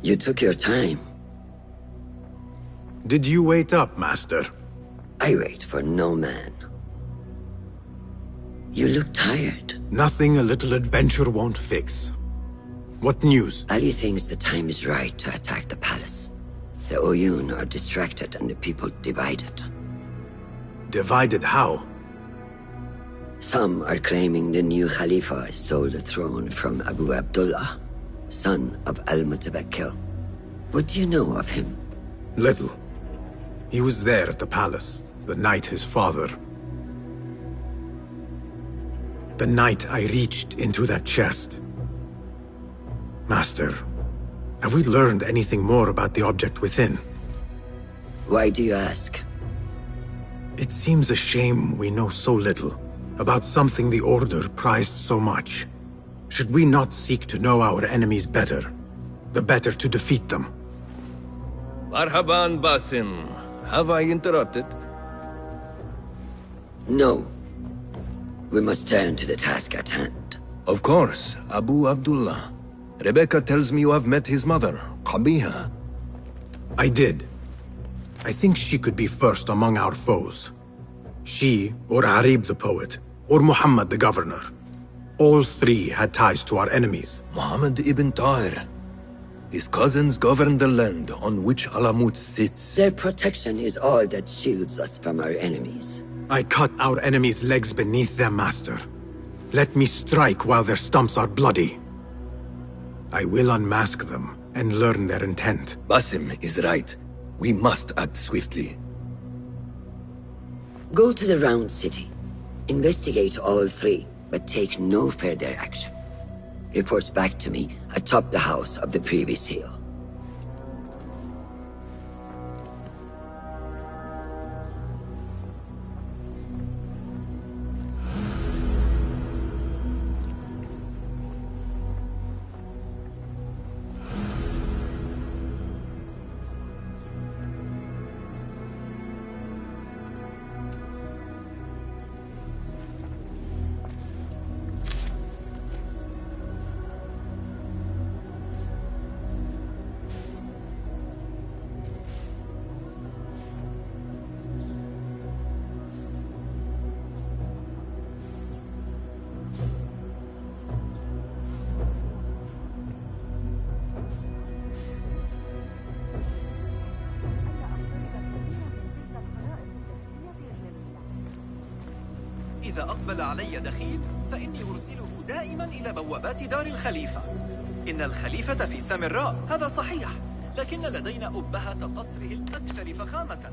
You took your time. Did you wait up, Master? I wait for no man. You look tired. Nothing a little adventure won't fix. What news? Ali thinks the time is right to attack the palace. The Oyun are distracted and the people divided. Divided how? Some are claiming the new Khalifa stole the throne from Abu Abdullah, son of Al-Mutawakkil. What do you know of him? Little. He was there at the palace, the night his father... The night I reached into that chest. Master, have we learned anything more about the object within? Why do you ask? It seems a shame we know so little about something the Order prized so much. Should we not seek to know our enemies better, the better to defeat them? Marhaban, Basim. Have I interrupted? No. We must turn to the task at hand. Of course, Abu Abdullah. Rebecca tells me you have met his mother, Qabiha. I did. I think she could be first among our foes. She, or Arib the poet, or Muhammad the governor. All three had ties to our enemies. Muhammad ibn Tahir. His cousins govern the land on which Alamut sits. Their protection is all that shields us from our enemies. I cut our enemies' legs beneath them, Master. Let me strike while their stumps are bloody. I will unmask them and learn their intent. Basim is right. We must act swiftly. Go to the Round City. Investigate all three, but take no further action. Reports back to me atop the house of the previous hill. إذا أقبل علي دخيل فإني أرسله دائما إلى بوابات دار الخليفة. إن الخليفة في سامراء، هذا صحيح، لكن لدينا أبهة قصره الأكثر فخامة.